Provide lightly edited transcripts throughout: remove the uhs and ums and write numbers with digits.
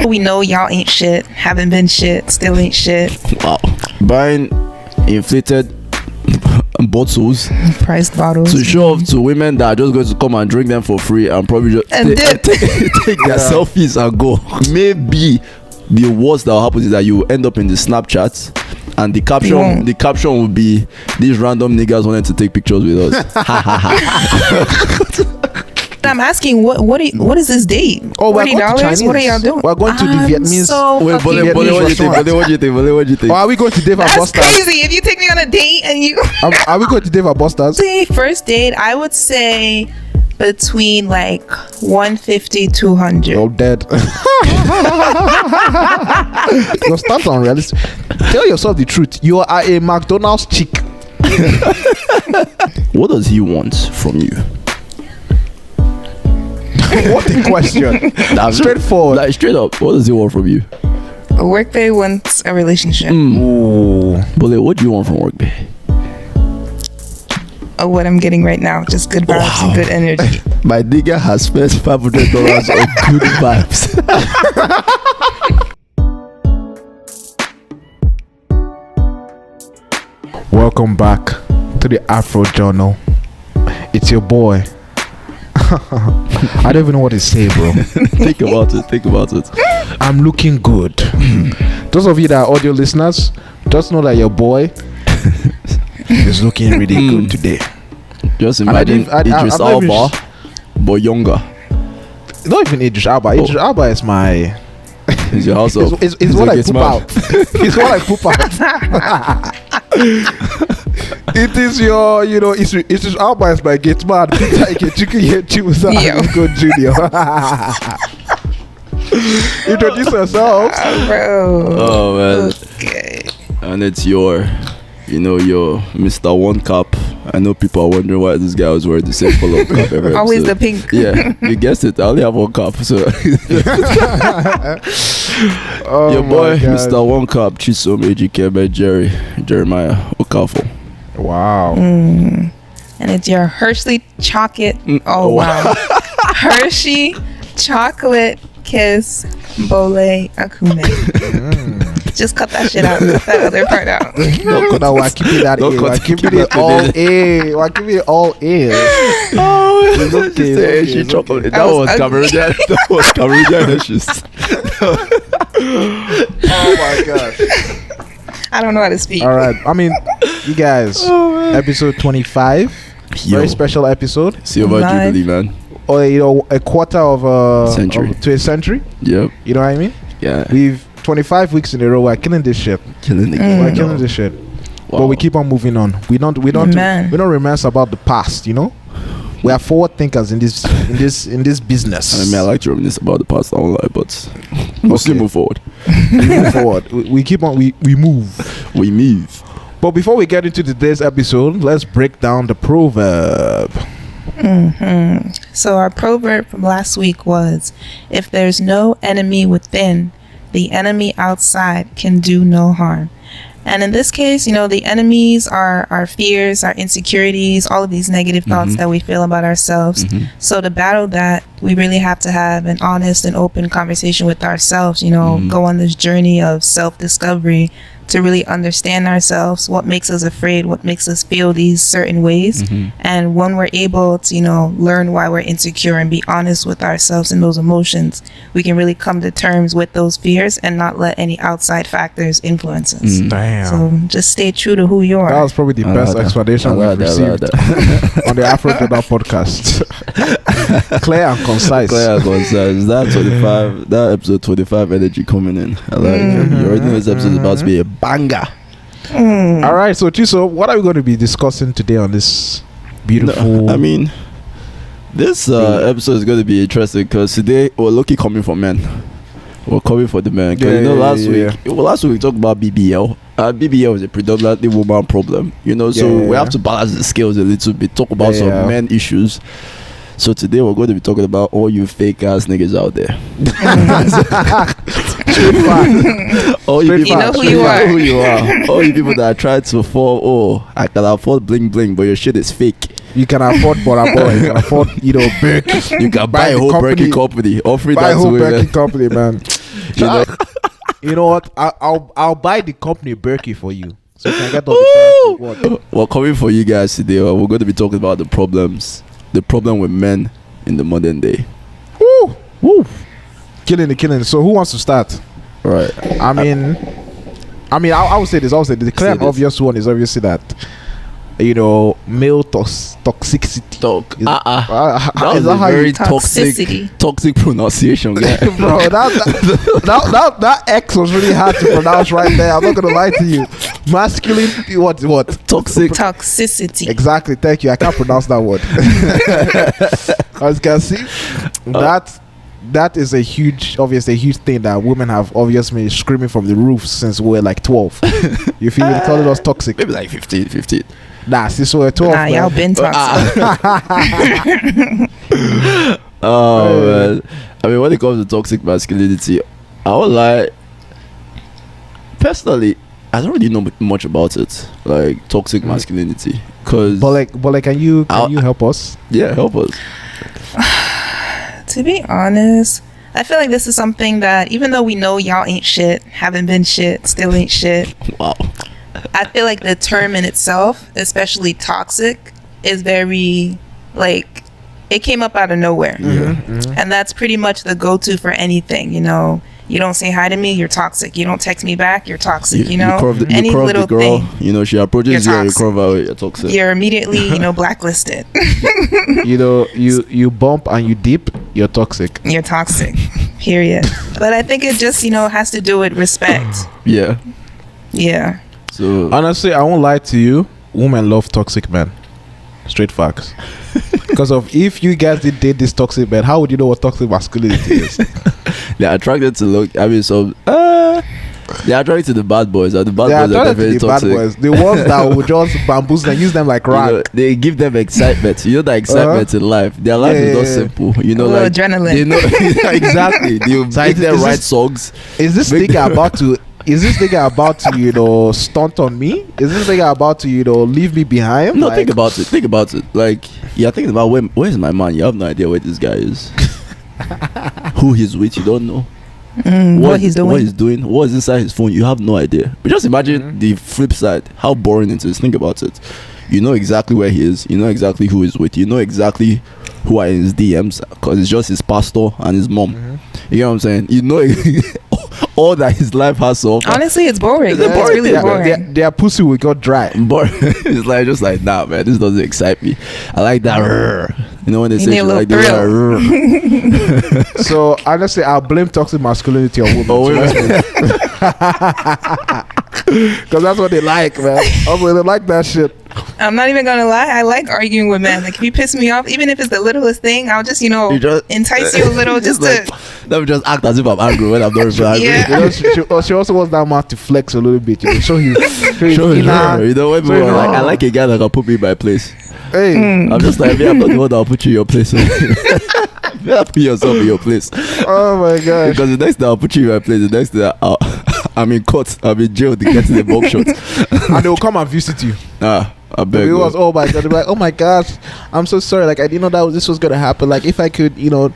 We know y'all ain't shit, haven't been shit, still ain't shit. Wow. Buying inflated bottles, Priced bottles. to show off to women that are just going to come and drink them for free and probably just And dip. take their selfies and go. Maybe the worst that will happen is that you end up in the Snapchat and the caption will be, these random niggas wanted to take pictures with us. I'm asking, what is this date? Oh, we're going to $40? Chinese. What are y'all doing? We're going to the Vietnamese. So Wait, fucking what do you think? What do you think? Or are we going to Dave and That's Buster's? crazy. If you take me on a date and you Are we going to Dave and Buster's? say first date, I would say between like 150 200. You're dead. Your stats are unrealistic. Tell yourself the truth. You are a McDonald's chick. What does he want from you? What a question. Straightforward. Like straight up, what does he want from you? Workday wants a relationship. Ooh. Bullet, what do you want from Workday? What I'm getting right now, just good vibes and good energy. My nigga has spent $500 on good vibes. Welcome back to the Afro Journal. It's your boy. I don't even know what to say, bro. Think about it. I'm looking good. Those of you that are audio listeners, just know that your boy is looking really good today. Just imagine Idris Elba, but younger. Not even Idris Elba. Idris Elba is my... It's your house up. It's what I poop out. It's what I poop out. It is your, it's Alba is my gate man. Peter Ikechukwu Chimusa Go Junior. Introduce yourself. Bro. Oh man. Okay. And it's your Mr. One Cup. I know people are wondering why this guy was wearing the same color cup every Always episode. the pink. Yeah, you guessed it. I only have one cup, so Oh your boy, my God. Mr. One Cup, Chisom Ejikeme Jeremiah Okafor. Wow. And it's your Hershey chocolate. Oh wow. Hershey chocolate kiss bole akume. Just cut that shit out. Cut that other part out. No, we're keeping that Don't in. cut We're it. keeping Keep it that all in. in. We're keeping it all in. Oh, It's okay, it's okay, it's chocolate. okay. That was That was Cameroonian. That was Cameroonian issues. Oh my gosh. I don't know how to speak. All right. I mean, you guys, episode 25. Yo. Very special episode. Silver Live. Jubilee, man. Or a quarter of a Century. to a century. Yep. You know what I mean? Yeah. We've 25 weeks in a row. We're killing this shit. Killing the We're game. killing this shit. Wow. But we keep on moving on. We don't Amen. reminisce about the past. We are forward thinkers in this business. I mean, I like to reminisce about the past, I won't lie, but we'll still move forward. We move forward. We keep on. We move. We move. But before we get into today's episode, let's break down the proverb. So our proverb from last week was, if there's no enemy within, the enemy outside can do no harm. And in this case, the enemies are our fears, our insecurities, all of these negative thoughts that we feel about ourselves. So to battle that, we really have to have an honest and open conversation with ourselves, go on this journey of self-discovery to really understand ourselves, what makes us afraid, what makes us feel these certain ways. And when we're able to, learn why we're insecure and be honest with ourselves and those emotions, we can really come to terms with those fears and not let any outside factors influence us. Damn. So just stay true to who you That are. was probably the I best like that. explanation I like we've that, I like received on the Afro Journal podcast. Clear and concise. Clear concise. That episode 25 energy coming in. I like it. You already know this episode is about to be a banger. All right, so Chiso, what are we going to be discussing today on this beautiful? No, I mean, this episode is going to be interesting because today we're lucky coming for men. We're coming for the men. Because last week we talked about BBL. BBL is a predominantly woman problem. So we have to balance the scales a little bit. Talk about some men issues. So today we're going to be talking about all you fake ass niggas out there. All you people, know who you are. who you are. All you people that are trying to afford, I can afford bling bling, but your shit is fake. You can afford Bora Boy. You can afford, Birkin. You can buy a whole Birkin company, offering Buy that a to whole women. Birkin company, man. You know what? I'll buy the company Berkey for you, so you can get all the fancy what. Well, coming for you guys today, we're going to be talking about the problem with men in the modern day. Woo! Woo! Killing. So who wants to start? Right. I mean, I would say this. The clear and obvious one is obviously that, male toxicity. That is was a how very you toxic pronunciation, guy. bro? That X was really hard to pronounce right there. I'm not gonna lie to you. Masculine, what? Toxicity. Exactly. Thank you. I can't pronounce that word. As you can see, that is a huge thing that women have obviously been screaming from the roofs since we were like 12. You feel me? Calling us toxic. Maybe like 15. Nah, since we were 12. Nah, y'all been toxic. Man. I mean, when it comes to toxic masculinity, I would lie. Personally, I don't really know much about it, like toxic masculinity. Cause, but can you help us? Yeah, help us. To be honest, I feel like this is something that even though we know y'all ain't shit, haven't been shit, still ain't shit. Wow. I feel like the term in itself, especially toxic, is very like it came up out of nowhere. And that's pretty much the go-to for anything, You don't say hi to me, you're toxic. You don't text me back, you're toxic. Any little girl, thing. She approaches you and you curve away, you're toxic. You're immediately, blacklisted. You bump and you dip, you're toxic. You're toxic. Period. But I think it just, has to do with respect. Yeah. Yeah. So honestly, I won't lie to you. Women love toxic men. Straight facts. Because if you guys did date this toxic man, how would you know what toxic masculinity is? They're attracted to they're attracted to the bad boys. And the bad boys are definitely toxic. Bad boys. The ones that would just bamboozle and use them like rag. They give them excitement. The excitement in life. Their life is not simple. Like adrenaline. They know exactly. They make them write songs. Is this nigga about to stunt on me? Is this nigga about to leave me behind? No, think about it. Like you're thinking about where's my man? You have no idea where this guy is. Who he's with, you don't know. What he's doing, what's inside his phone, you have no idea. But just imagine the flip side, how boring it is. Think about it. You know exactly where he is, you know exactly who he's with, you know exactly who are in his DMs, because it's just his pastor and his mom. You know what I'm saying? You know all that his life has to offer. Honestly, it's boring. It's really boring. Their pussy will go dry. But it's like just like, nah, man, this doesn't excite me. I like that. When they say shit like that. So honestly, I'll blame toxic masculinity on women. Because that's what they like, man. Also, they like that shit. I'm not even gonna lie. I like arguing with men. Like if you piss me off, even if it's the littlest thing, I'll just entice you a little, just like, to. Let me just act as if I'm angry when I'm not really angry. Yeah. She also wants that man to flex a little bit. Show his I like a guy that can put me in my place. Hey, I'm just like, I'm not the one that'll put you in your place. You better put yourself in your place. Oh my god! Because the next day I'll put you in my place. The next day I'm in court. I'm in jail to get to the box shot. And they will come and visit you. I beg. It was oh my god. They'll be like, oh my gosh, I'm so sorry. Like I didn't know that this was gonna happen. Like if I could, not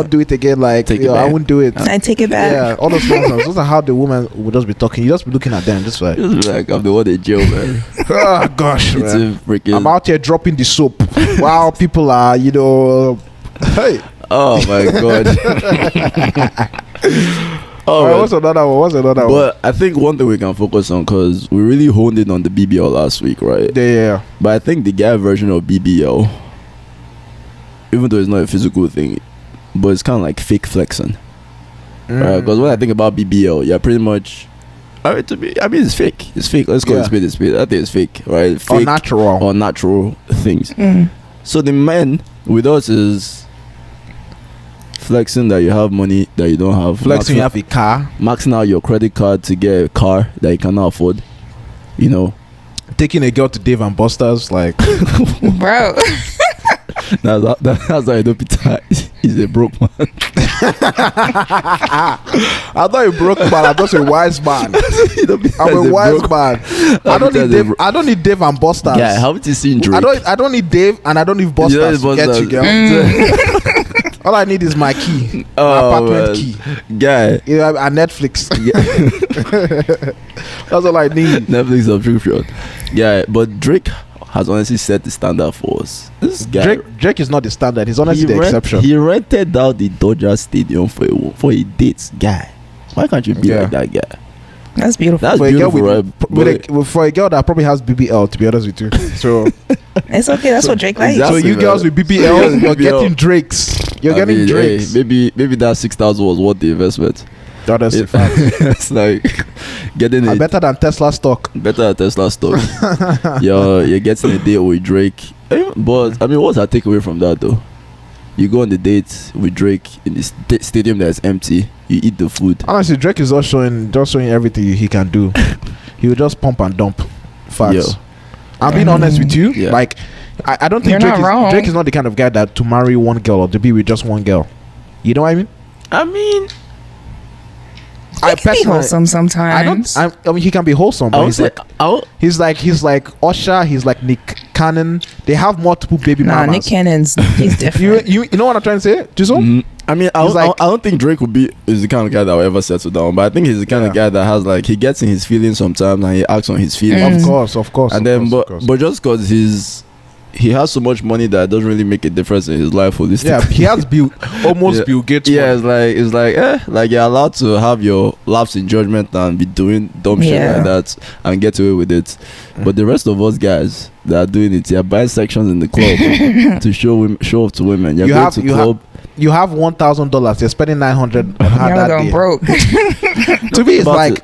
do it again. Like I wouldn't do it. I take it back. Yeah, all those nonsense. Those are how the woman would just be talking. You just be looking at them, just like I'm the one in jail, man. Oh gosh, it's man. freaking. I'm out here dropping the soap. Wow, people are, hey. Oh my god. What's another one? But I think one thing we can focus on, because we really honed in on the BBL last week, right? Yeah. But I think the guy version of BBL, even though it's not a physical thing, but it's kind of like fake flexing, right? Because when I think about BBL, yeah, pretty much. It's fake. It's fake. Let's call it spade. I think it's fake, right? Fake or natural things. So the men with us is flexing that you have money that you don't have. Flexing you have a car. Maxing out your credit card to get a car that you cannot afford. Taking a girl to Dave and Buster's, like. Bro. That's how I know Peter is a broke man. I'm not a broke man. I'm just a wise man. I'm a wise man. I don't need Dave and Buster's. Yeah, haven't you seen Drake? I don't need Dave and I don't need Buster's to get you, girl. All I need is my key, my Oh, apartment man. key, Guy, and Netflix. That's all I need. Netflix subscription. Yeah, but Drake has honestly set the standard for us. This guy, Drake is not the standard. He's honestly the exception. He rented out the Dodger Stadium for a date, guy. Why can't you be Yeah. like that guy? That's beautiful. That's For a girl beautiful, right? for a girl that probably has BBL, to be honest with you. So, It's okay. That's what Drake likes. Exactly. so you man. girls with BBL, you're BBL. getting Drakes. You're I getting mean, hey, Drakes. maybe that 6,000 was worth the investment. That's a fact. It's like getting a Better than Tesla stock. better than Tesla stock. you're getting a date with Drake. But I mean, what's our takeaway from that though? You go on the date with Drake in this stadium that's empty. You eat the food. Honestly, Drake is just showing everything he can do. He will just pump and dump. Facts. Yeah. I'm being honest with you. Yeah. Like, I don't think You're not wrong. Drake is not the kind of guy that to marry one girl or to be with just one girl. You know what I mean? I mean, He can be wholesome sometimes. I mean, he can be wholesome, I but would he's say, like, he's like Usher. He's like Nick Cannon. They have multiple baby Nah, mamas. Nick Cannon's he's different. You know what I'm trying to say, Jizzle? I mean, He's like- I don't think Drake would be is the kind of guy that will ever settle down. But I think he's the kind of guy that has like he gets in his feelings sometimes and he acts on his feelings. Of course. And then, but just because he has so much money that it doesn't really make a difference in his life holistically. yeah, he has almost Yeah. Bill Gates. Yeah, money. it's like you're allowed to have your lapse in judgment and be doing dumb shit Yeah. like that and get away with it. But the rest of us guys that are doing it, you're buying sections in the club to show off to women. You're going to club. You have $1,000. You're spending 900 on her Y'all that going day. broke. To me, it's like,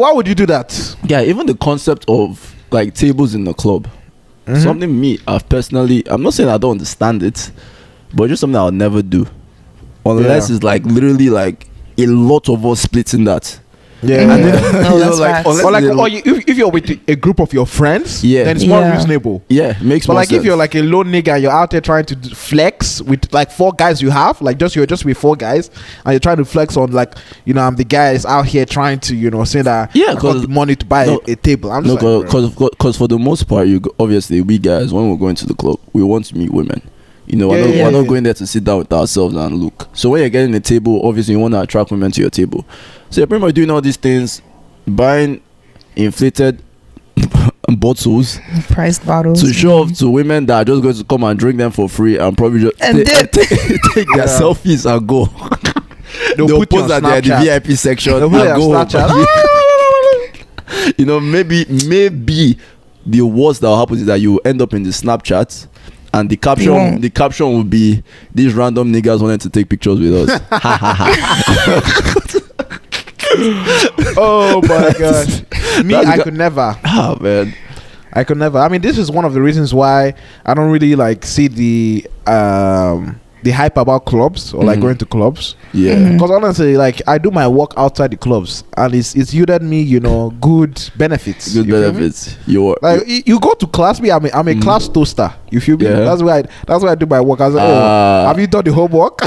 why would you do that? Yeah, even the concept of like tables in the club. Something I'm not saying I don't understand it, but just something I'll never do. Unless it's like literally like a lot of us splitting that. Yeah. And then, No, that's facts. unless Or like, they- if you're with a group of your friends, Yeah. then it's more Yeah. reasonable. yeah, makes But more like sense. if you're like a lone nigga and you're out there trying to flex with like four guys you have, like you're just with four guys and you're trying to flex on like, you know, I'm the guys out here trying to, you know, say that Yeah, I got 'cause- the money to buy no, a table. I'm No, just like, bro. because for the most part, obviously we guys when we're going to the club, we want to meet women. You know, Yeah, we're not yeah. going there to sit down with ourselves and look. So when you're getting a table, obviously you want to attract women to your table. So you're pretty much doing all these things, buying inflated bottles Priced bottles. to show off to women that are just going to come and drink them for free and probably just And dip. take their Yeah. selfies and go. They'll put you post on that they're in the Snapchat. VIP section They'll and put it on go. Snapchat. You know, maybe the worst that will happen is that you end up in the Snapchat and the won't. caption will be these random niggas wanted to take pictures with us. Ha ha ha. Oh my gosh. Me, That's I the- could never. Ah man. I could never. I mean, this is one of the reasons why I don't really like see the hype about clubs or like going to clubs. Yeah. Because honestly, like I do my work outside the clubs, and it's yielded me, you know, good benefits. Good You feel me? benefits. You're Like you go to class, me, I'm a class toaster. You feel me? Yeah. That's why I do my work. I was like, have you done the homework?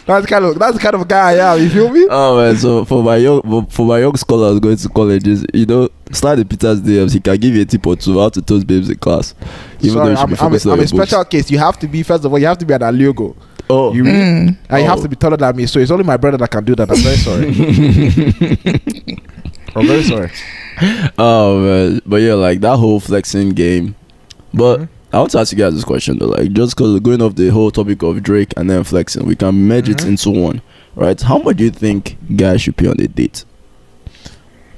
That's the kind of guy I am. You feel me? oh man, so for my young scholars going to colleges, you know, slide the Peter's DMs, he can give you a tip or two how to toast babes in class. Even though Sorry, you should be focused on I'm a your books. special case. You have to be, first of all, you have to be an Aliogo. Oh, You really? And you have Oh. to be taller than me. So it's only my brother that can do that. I'm very sorry. I'm very sorry. oh man, but yeah, like that whole flexing game. But I want to ask you guys this question though, like just because we're going off the whole topic of Drake and then flexing, we can merge it into one, right? How much do you think guys should pay on a date?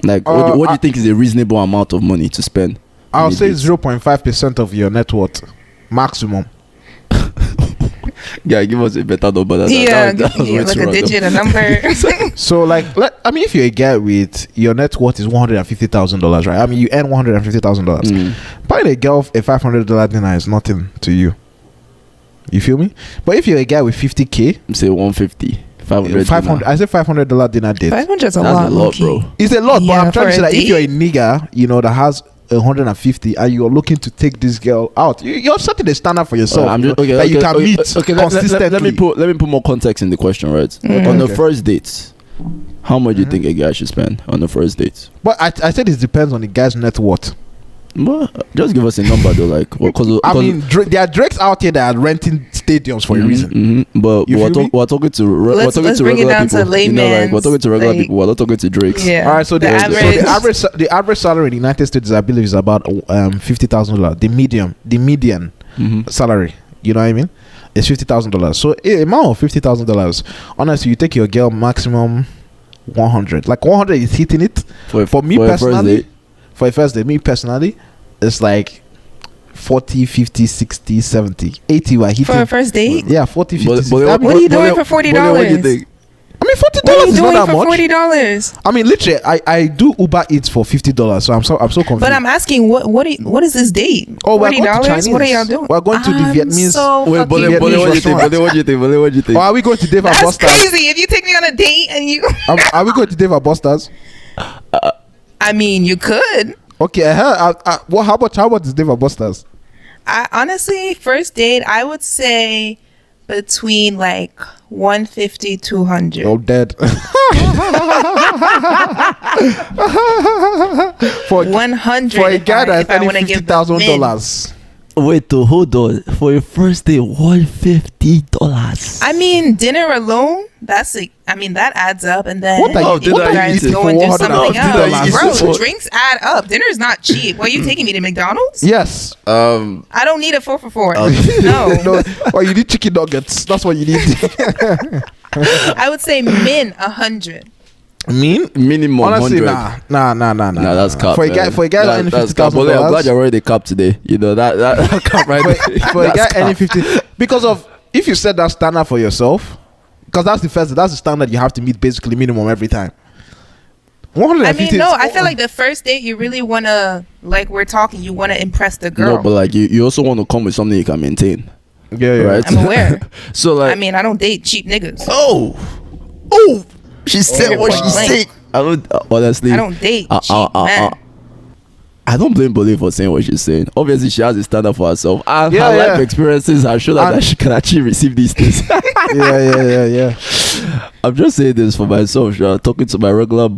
Like, what do you think is a reasonable amount of money to spend? I'll on a say date? 0.5% of your net worth. Maximum. Yeah, give us a better number than Yeah, that. was way like too a random. digit, a number. So like, I mean, if you're a guy with your net worth is $150,000, right? I mean, you earn $150,000. Buying a girl a $500 dinner is nothing to you. You feel me? But if you're a guy with 50K, Say 150, 500. 500, I say $500 dinner date. 500's a That's lot, a lot, low-key. bro. It's a lot, but Yeah, I'm trying for to say a that if date. you're a nigga, you know, that has 150 and you're looking to take this girl out, you're setting a standard for yourself. I'm just, that you can meet let consistently. me put more context in the question, right? On the Okay. first date, how much do you think a guy should spend on the first date? But I said it depends on the guy's net worth. Well, just give us a number though, like because I mean, there are Drakes out here that are renting stadiums for a reason. But You feel me? we're talking to Let's bring it regular down to people. You know, like we're layman's, talking to regular like- people. We're not talking to Drakes. Yeah. All right, so the average. average salary in the United States, I believe, is about $50,000. The median salary, you know what I mean, is $50,000. So a amount of $50,000. Honestly, you take your girl maximum 100. Like 100 is hitting it. For me for a first personally, date. for a first date, me personally, it's like 40, 50, 60, 70, 80. We're hitting. For a first date? Yeah, 40, 50, But- 60. but- I mean, What are you but- doing but- for $40? but what do you think? I mean, $40 What are you is not doing that for much. $40? I mean, literally, I do Uber Eats for $50, so I'm so confused. But I'm asking, what is this date? Oh, we're going to $40? Chinese. What are y'all doing? We're going to the I'm Vietnamese. So Wait, fucking Bole, Vietnamese what do you think? restaurant. Bole, what do you think? Bole, what do you think? Or are we going to Dave and That's Buster's? crazy. If you take me on a date and you, Are we going to Dave and Buster's? I mean, you could. Okay, well, how much is Dave and Buster's? I honestly, first date, I would say between like 150, 200. You're dead. for 100 for a guy that's if I want to earning give them min. $50,000. Wait, hold on. For your first date, $150. I mean, dinner alone, that's like, I mean, that adds up. And then What are you- you what are you guys eating go for and do $100? something Dinner you else. eating Bro, for- drinks add up. Dinner is not cheap. What are you taking me to McDonald's? Yes. I don't need a 4 for 4. Okay. No. No, or you need chicken nuggets. That's what you need. I would say min 100. Mean? Minimum Honestly, 100. nah. Nah, that's cap. For a guy, man. for a guy earning That's cap. Bole, I'm glad $50,000. you're already cap today. You know that cap right there. For a guy That's earning cap. 50, because of if you set that standard for yourself, because that's the standard you have to meet basically minimum every time. 150. I mean, no, I feel like the first date, you really want to, like we're talking, you want to impress the girl. No, but like you also want to come with something you can maintain, yeah, right? I'm aware. So like, I mean, I don't date cheap niggas. oh, she said what she point blank. said. I don't honestly. I don't date cheap men. I don't blame Bole for saying what she's saying. Obviously, she has a standard for herself, and Yeah, her life yeah. experiences have shown her And- that she can actually receive these things. yeah. I'm just saying this for myself, sure. Talking to my regular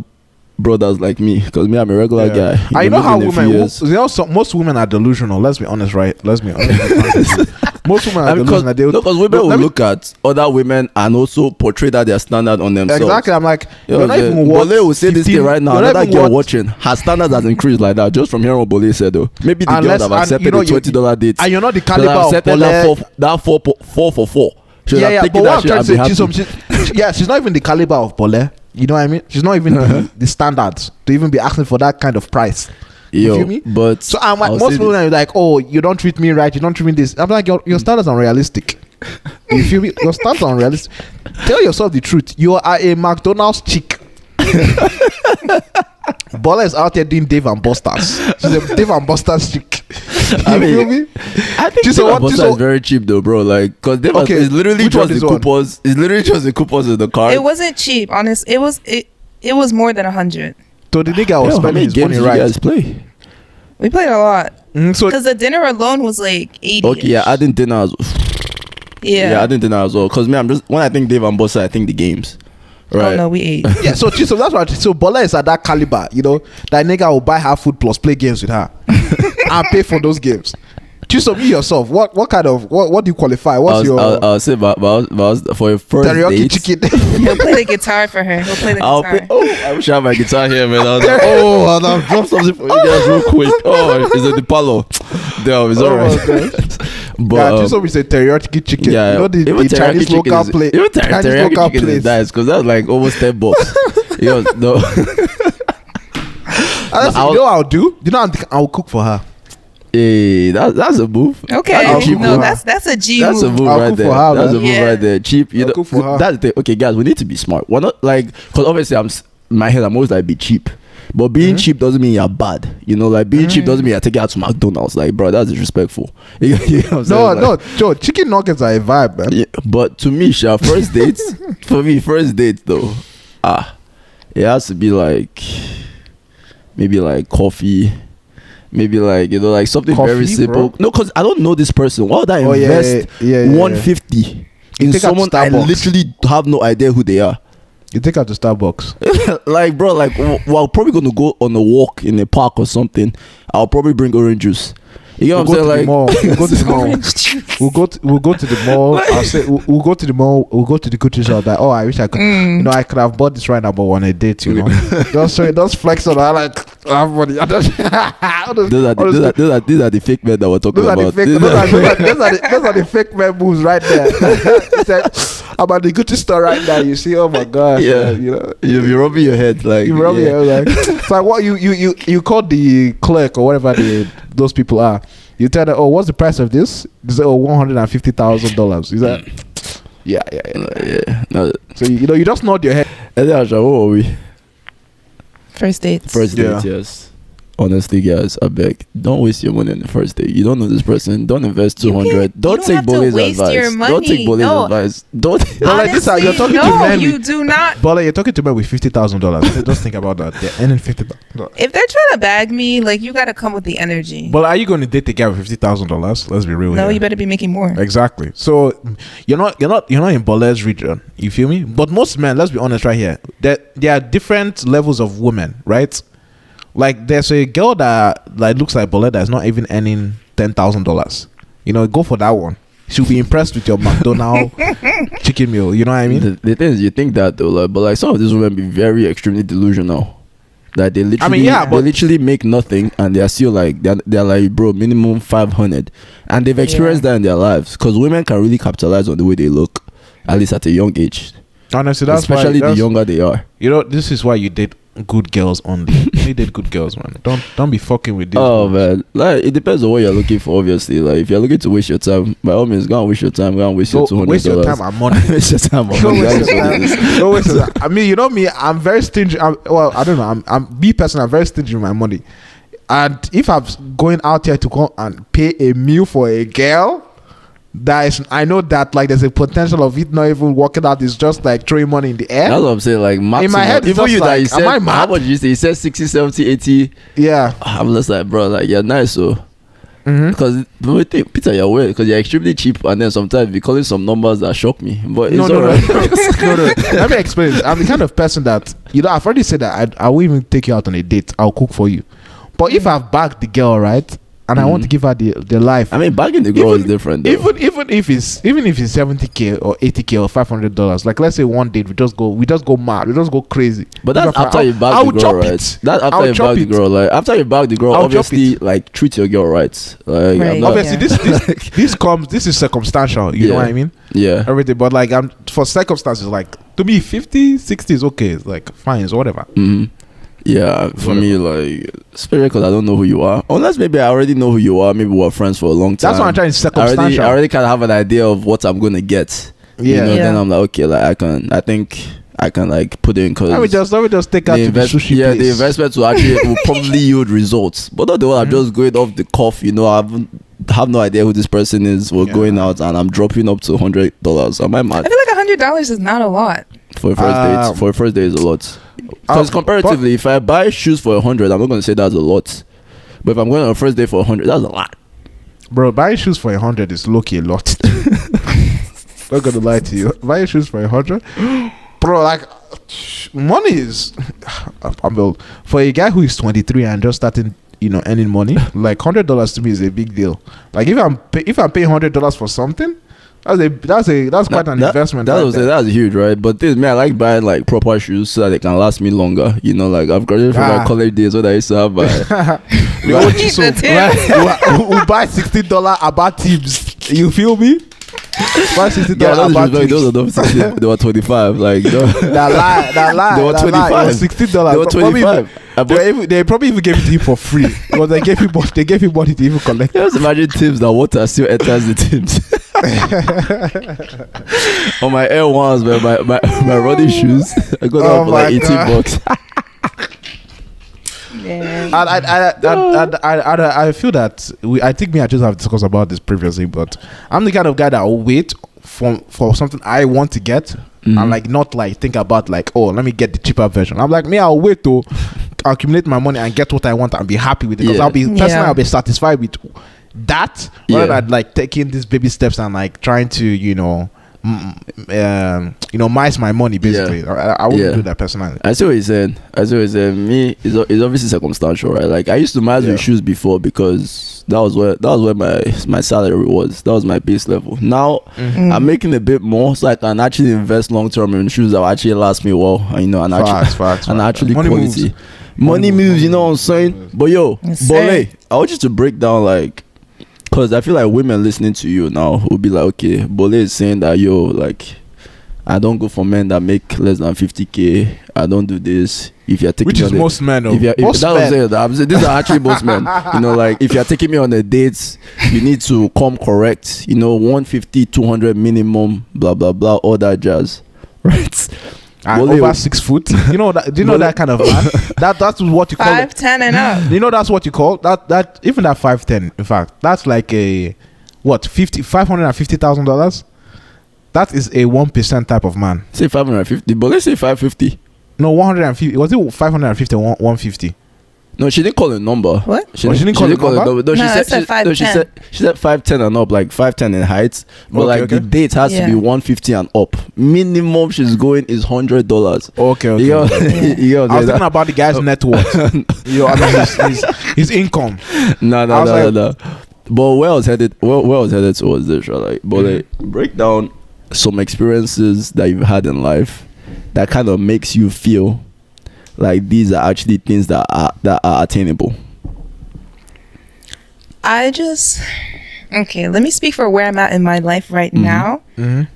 brothers like me, because me, I'm a regular guy. I know how maybe in a few women. years. You know, most women are delusional. Let's be honest, right? Let's be honest. Most women are Because delusional. women Let will me- look at other women and also portray that their standard on themselves. Exactly. I'm like, You know you're what not I'm even saying? worth Bole will say this 15 thing right now. you're not Another even girl worth- watching, her standard has increased like that just from hearing what Bole said though. Maybe the girl Unless- that have and accepted you know, the $20 date. And you're not the Should have caliber of accepted Bole. that four for four. Should Yeah, have but taken what that I'm shit trying and to be say, happy. she's not even the caliber of Bole. You know what I mean? She's not even the standards to even be asking for that kind of price. You Yo, feel me? but So I'm like, I'll most say people are like, oh, you don't treat me right, you don't treat me this. I'm like, your standards are unrealistic. You feel me? Your standards are unrealistic. Tell yourself the truth. You are a McDonald's chick. Bola is out there doing Dave and Buster's. She's a Dave and Buster's chick. You I mean, feel me? I think Just so Dave what- and just Buster so- is very cheap though, bro. Like, cause Dave Okay, is literally which one just is the one? coupons. It's literally just the coupons in the car. It wasn't cheap, honest. It was more than 100. So the nigga was How spending many his games money did you right. guys play? We played a lot So because the dinner alone was like 80. Okay, yeah, adding dinner as Yeah. adding dinner as well. Cause me, I'm just when I think Dave and Buster, I think the games. Right. Oh no, we ate. yeah, so that's what. So Bola is at that caliber, you know. That nigga will buy her food plus play games with her, and pay for those games. Chisom, you yourself, what kind of what do you qualify? What's your I'll say, but for a first teriyaki date, chicken? He'll play the guitar for her. He'll play the I'll guitar. pay. Oh, I wish I had my guitar here, man. I was like, oh, I'll drop something for you guys real quick. Oh, it's at the palo. Damn, it's Oh, alright. yeah, But Chisom is a teriyaki chicken. yeah, you know the even Chinese teriyaki chicken local is- plate. Even Chinese teriyaki local chicken is place. nice because that's like almost $10. You know, no. And that's, I'll- you know what I'll do? You know I'll cook for her. Hey, that's a move. Okay, I'll cook no, for her. that's a G That's a move. move I'll right cook there. for her, That's a man. move Yeah. right there. Cheap. You I'll know, cook for her. that's the thing. Okay, guys, we need to be smart. We're not like because obviously in my head I'm always like be cheap, but being cheap doesn't mean you're bad. You know, like being cheap doesn't mean you're taking out to McDonald's. Like, bro, that's disrespectful. You know what I'm saying? No, Like, Joe, chicken nuggets are a vibe, man. yeah, but to me, Sha, first dates for me, first date though, it has to be like maybe like coffee. Maybe like like something Coffee, very simple. bro? No, because I don't know this person. Why would I Oh, yeah, invest yeah, yeah. 150 in take her to someone I Starbucks. literally have no idea who they are? You take her to Starbucks. Like, bro, like we're probably gonna go on a walk in a park or something. I'll probably bring orange juice. You know what I'm saying? Like, We'll go to the mall. Orange juice. We'll go to the mall. I'll say we'll go to the mall. We'll go to the Gucci shop. Like, oh, I wish I could. You know, I could have bought this right now, but on a date, you know, just flex on. I like I have money. those are the fake men that we're talking Those are about. those are the fake man moves right there. It's like, I'm at the Gucci store right now. You see, oh my gosh, Yeah. you know, You're rubbing your head like. you rub your head like. It's like what you call the clerk or whatever those people are. You tell them, oh, what's the price of this? They say, oh, $150,000. Is that? Yeah. Yeah. No. So you just nod your head. And then, what were we? First dates. First date, yes. Honestly, guys, I beg, don't waste your money on the first date. You don't know this person. Don't invest 200. Don't take bully's advice. Don't take bully's advice. Don't. Like this, you're talking to no, men. you do not. But like, you're talking to men with $50,000. Just think about that. They're earning $50,000. If they're trying to bag me, like you gotta come with the energy. But are you going to date a guy with $50,000? Let's be real. No, here. you better be making more. Exactly. So you're not in Bole's region. You feel me? But most men, let's be honest, right here, there are different levels of women, right? Like there's a girl that like looks like Bole that is not even earning $10,000. You know, go for that one. She'll be impressed with your McDonald's chicken meal. You know what I mean? The thing is, you think that though, like, but like some of these women be very extremely delusional. That they literally, they literally make nothing, and they are still like they're like, bro, minimum 500, and they've experienced that in their lives. Because women can really capitalize on the way they look, at least at a young age. Honestly, that's especially the younger they are. You know, this is why you date good girls only. You date good girls, man. Don't be fucking with this. Oh man, like it depends on what you're looking for. Obviously, like if you're looking to waste your time, by all means, go and waste your time. Go and waste your $200. Waste your time and money. Waste your time and Don't money. waste your time. Don't waste your time. I mean, you know me. I'm very stingy. I don't know. I'm me personally. I'm very stingy with my money. And if I'm going out here to go and pay a meal for a girl, I know that like there's a potential of it not even working out. It's just like throwing money in the air. That's what I'm saying. Like maximum. In my head, it's even just you like, that you said, am I mad? how much did you say? You said 60, 70, 80. Yeah. I'm just like, bro, like you're nice, so. Mm-hmm. Because Peter, you're weird because you're extremely cheap, and then sometimes you calling some numbers that shock me. But it's alright. No. Let me explain it. I'm the kind of person that I've already said that I will even take you out on a date. I'll cook for you. But if I've bagged the girl, right, and I want to give her the life. I mean, bagging the girl is different though. Even if it's $70K or $80K or $500, like let's say one date we just go mad, we just go crazy. But that's after you bag the girl, right? That's after you bag the girl. Like after you bag the girl, obviously, like treat your girl right. Like right. Obviously, this is circumstantial. You know what I mean? Yeah. Everything, but like for circumstances, like to me, 50, 60 is okay. It's like fine, it's whatever. Mm-hmm. Yeah, for me, like, especially because I don't know who you are. Unless maybe I already know who you are. Maybe we're friends for a long time. That's what I'm trying to circumstantial. I already kind of have an idea of what I'm going to get. Yeah. You know, then I'm like, okay, like, I think I can, like, put in because... Let me just take out to the sushi place. The investment will probably yield results. But not the one I'm just going off the cuff, you know, I have no idea who this person is. We're going out and I'm dropping up to $100. Am I mad? I feel like $100 is not a lot. For a first date. For a first date is a lot. Because comparatively, if I buy shoes for 100, I'm not going to say that's a lot. But if I'm going on a first date for 100, that's a lot. Bro, buying shoes for 100 is low-key a lot. Not gonna lie to you. Buying shoes for 100, bro, like money is for a guy who is 23 and just starting, earning money. Like $100 to me is a big deal. Like if I'm paying $100 for something, that's quite an investment. That's huge, right? But this, man, I like buying like proper shoes so that they can last me longer. You know, like I've graduated from my college days when I used to have we'll buy $16 about teams. You feel me? Buy $16 about teams. Those are not 16. They were 25. Like that lie. They were 25. $16. They were 25. They probably even gave it to him for free because they gave him money to even collect. Just imagine teams that water still enters the teams. On my Air Ones, man, my running shoes, I got them for like $18. Yeah. I feel that I think me and just have discussed about this previously, but I'm the kind of guy that will wait for something I want to get and like not like think about like, oh, let me get the cheaper version. I'm like, I'll wait to accumulate my money and get what I want and be happy with it because I'll be satisfied with that rather than like taking these baby steps and like trying to mice my money basically. I wouldn't do that personally. I see what you're saying. Me, it's obviously circumstantial, right? Like I used to mice with shoes before because that was where my salary was. That was my base level. Now I'm making a bit more, so I can actually invest long term in shoes that will actually last me well. And actually Money quality. moves. Money moves. You know what I'm saying? But yo, Yes, Bole, sir. I want you to break down like. Because I feel like women listening to you now will be like, okay, Bole is saying that, yo, like, I don't go for men that make less than 50K. I don't do this. If you're taking Which me is on most men, though. That's what I'm saying. These are actually most men. You know, like, if you're taking me on a date, you need to come correct. 150, 200 minimum, blah, blah, blah, all that jazz. Right? And over 6 foot. Do you know that kind of man? That's what you call 5'10" and up. You know that's what you call that even that 5'10", in fact, that's like a $550,000. That is a 1% type of man. Say 550, but let's say 550. No, 150. Was it 550 or 150? No, she didn't call a number. What? She Oh, she didn't call a number? No, No, I said 5'10". she said 5'10" and up, like 5'10" in height. But Okay. the date has to be 150 and up. Minimum she's going is $100. Okay. You know, I was thinking about the guy's net worth. His income. No. But where I was headed towards this, right? Like, but like, break down some experiences that you've had in life that kind of makes you feel like these are actually things that are attainable. Okay, let me speak for where I'm at in my life right now.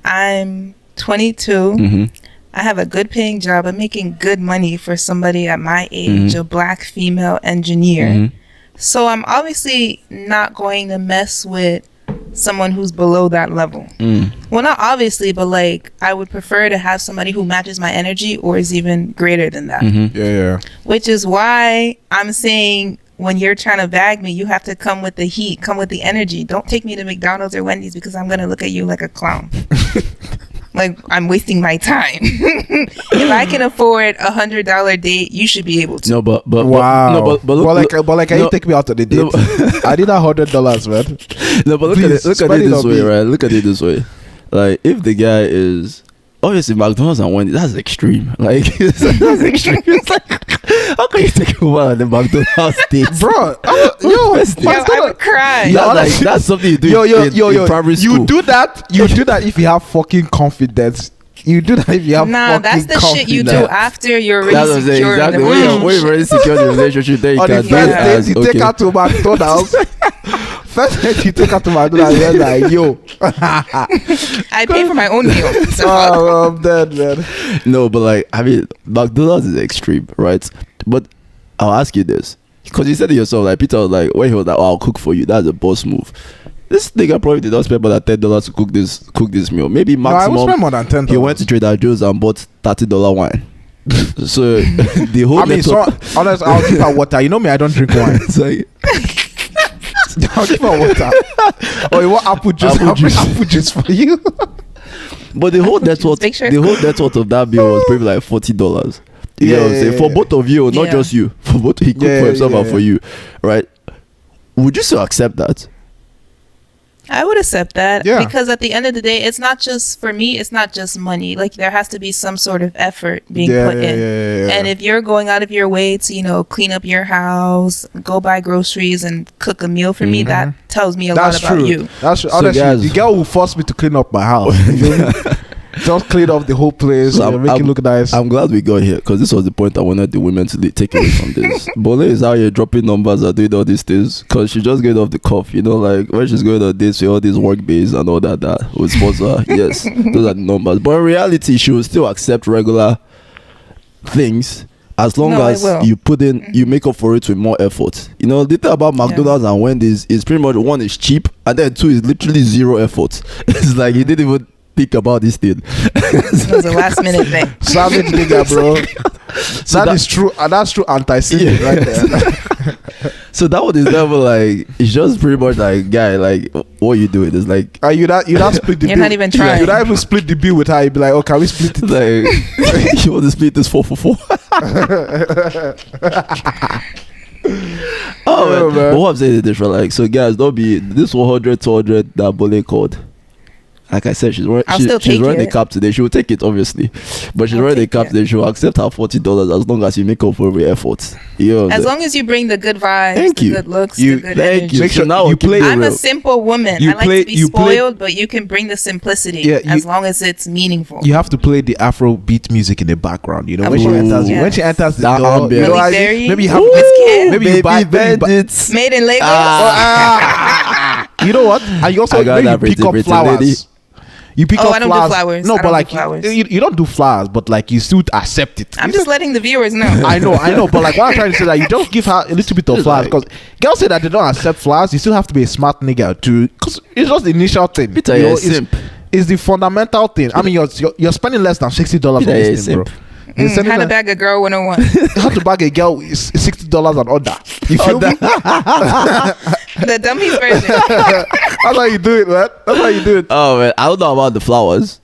I'm 22. I have a good paying job. I'm making good money for somebody at my age, a black female engineer. So I'm obviously not going to mess with someone who's below that level. Well, not obviously, but like I would prefer to have somebody who matches my energy or is even greater than that. Yeah. Which is why I'm saying when you're trying to bag me, you have to come with the heat, come with the energy. Don't take me to McDonald's or Wendy's because I'm going to look at you like a clown. Like I'm wasting my time. If I can afford $100 date, you should be able to. No, but Wow. no, but look, can you take me out on the date? I need $100, man. no, but look Please, at spend it it this on way, me. right? Look at it this way. Like if the guy is obviously McDonald's and Wendy's, that's extreme. Like that's extreme. It's like how can you take a while at the McDonald's date, Bro, I would cry. That's something you do in primary school. You do that if you have fucking confidence. You do that if you have Nah, fucking that's the confidence. shit you do after you're That's what already I'm saying, secure. exactly. When you're already secure in the relationship, then you On the can do first it as date, you take her to McDonald's. First date, you take her to McDonald's. You're like, yo. I pay for my own meal. So I'm dead, man. No, but like, I mean, McDonald's is extreme, right? But I'll ask you this. Because you said it yourself, like, Peter was like, when he was like, oh, I'll cook for you. That's a boss move. This nigga probably did not spend more than $10 to cook this meal. Maybe No, I would maximum. spend more than $10. He went to Trader Joe's and bought $30 wine. So the whole I mean, honest, I'll give her water. You know me, I don't drink wine. it's like, I'll give her water. Oh, you want apple juice? I'll bring apple juice for you. but the whole net worth, Make sure the it's whole net worth of that bill was probably like $40. You know what I'm saying? For both of you, not Yeah. just you. For both, he cooked for himself and for you, right? Would you still accept that? I would accept that Yeah. because at the end of the day, it's not just for me. It's not just money. Like there has to be some sort of effort being put in. Yeah. And if you're going out of your way to, clean up your house, go buy groceries, and cook a meal for me, that tells me a That's lot about true. you. That's true. So Honestly, guys- the girl will force me to clean up my house. You feel me? Just clean up the whole place, So make it look nice. I'm glad we got here because this was the point I wanted the women to take away from this. Bole is out here dropping numbers and doing all these things because she just get off the cuff, like when she's going on dates with all these work bays and all that would sponsor. Yes, those are the numbers. But in reality, she will still accept regular things as long No, I as will. you put in, you make up for it with more effort. The thing about McDonald's and Wendy's is pretty much one is cheap and then two is literally zero effort. It's like you didn't even think about this thing. It was a last minute thing. Savage nigga, bro. So That is true. And that's true anti-Semitic right there. So that one is never like, it's just pretty much like, guy, like what you doing is like, You not split the You're bill. not even trying. You not even split the bill with her. You be like, oh, can we split it? like you want to split this 4 for 4. Oh, man. But what I'm saying is this, right? Like, so guys, don't be this 100 200 that Bole called. like I said, she's wearing I'll still she's take wearing the it. cap today. She will take it obviously, but she's I'll wearing the take cap it. today. She will accept her $40 as long as you make up for every effort. You know, As long as you bring the good vibes, Thank the you. good looks, You- the good thank energy. you. Make So sure now you we'll keep play- it I'm a real. simple woman. You I like play- to be you play- spoiled, but you can bring the simplicity Yeah, as you- long as it's meaningful. You have to play the Afro beat music in the background. You know, Of when she course, enters, yes. when she enters the That door, ambience. you know, Malik I mean, Berry. maybe you have Wizkid. maybe you buy, maybe you buy- bandits. Made in Lagos. you know what? And you also I got maybe that you pick pretty, up pretty flowers. lady. You pick Oh, up I don't do flowers. No, I but don't do like flowers. you don't do flowers, but like you still accept it. I'm You just said- letting the viewers know. I know, but like what I'm trying to say that you just give her a little bit of It's flowers like- because girls say that they don't accept flowers. You still have to be a smart nigga to because it's just the initial thing. Peter, You you're know, a simp. it's the fundamental thing. I mean, you're spending less than $60 on Peter, you're a this thing, bro. simp. You're sending How to her- bag a girl 101. how to bag a girl is $60 and under. You feel me? The dummies version. That's how you do it, man. That's how you do it. Oh man, I don't know about the flowers.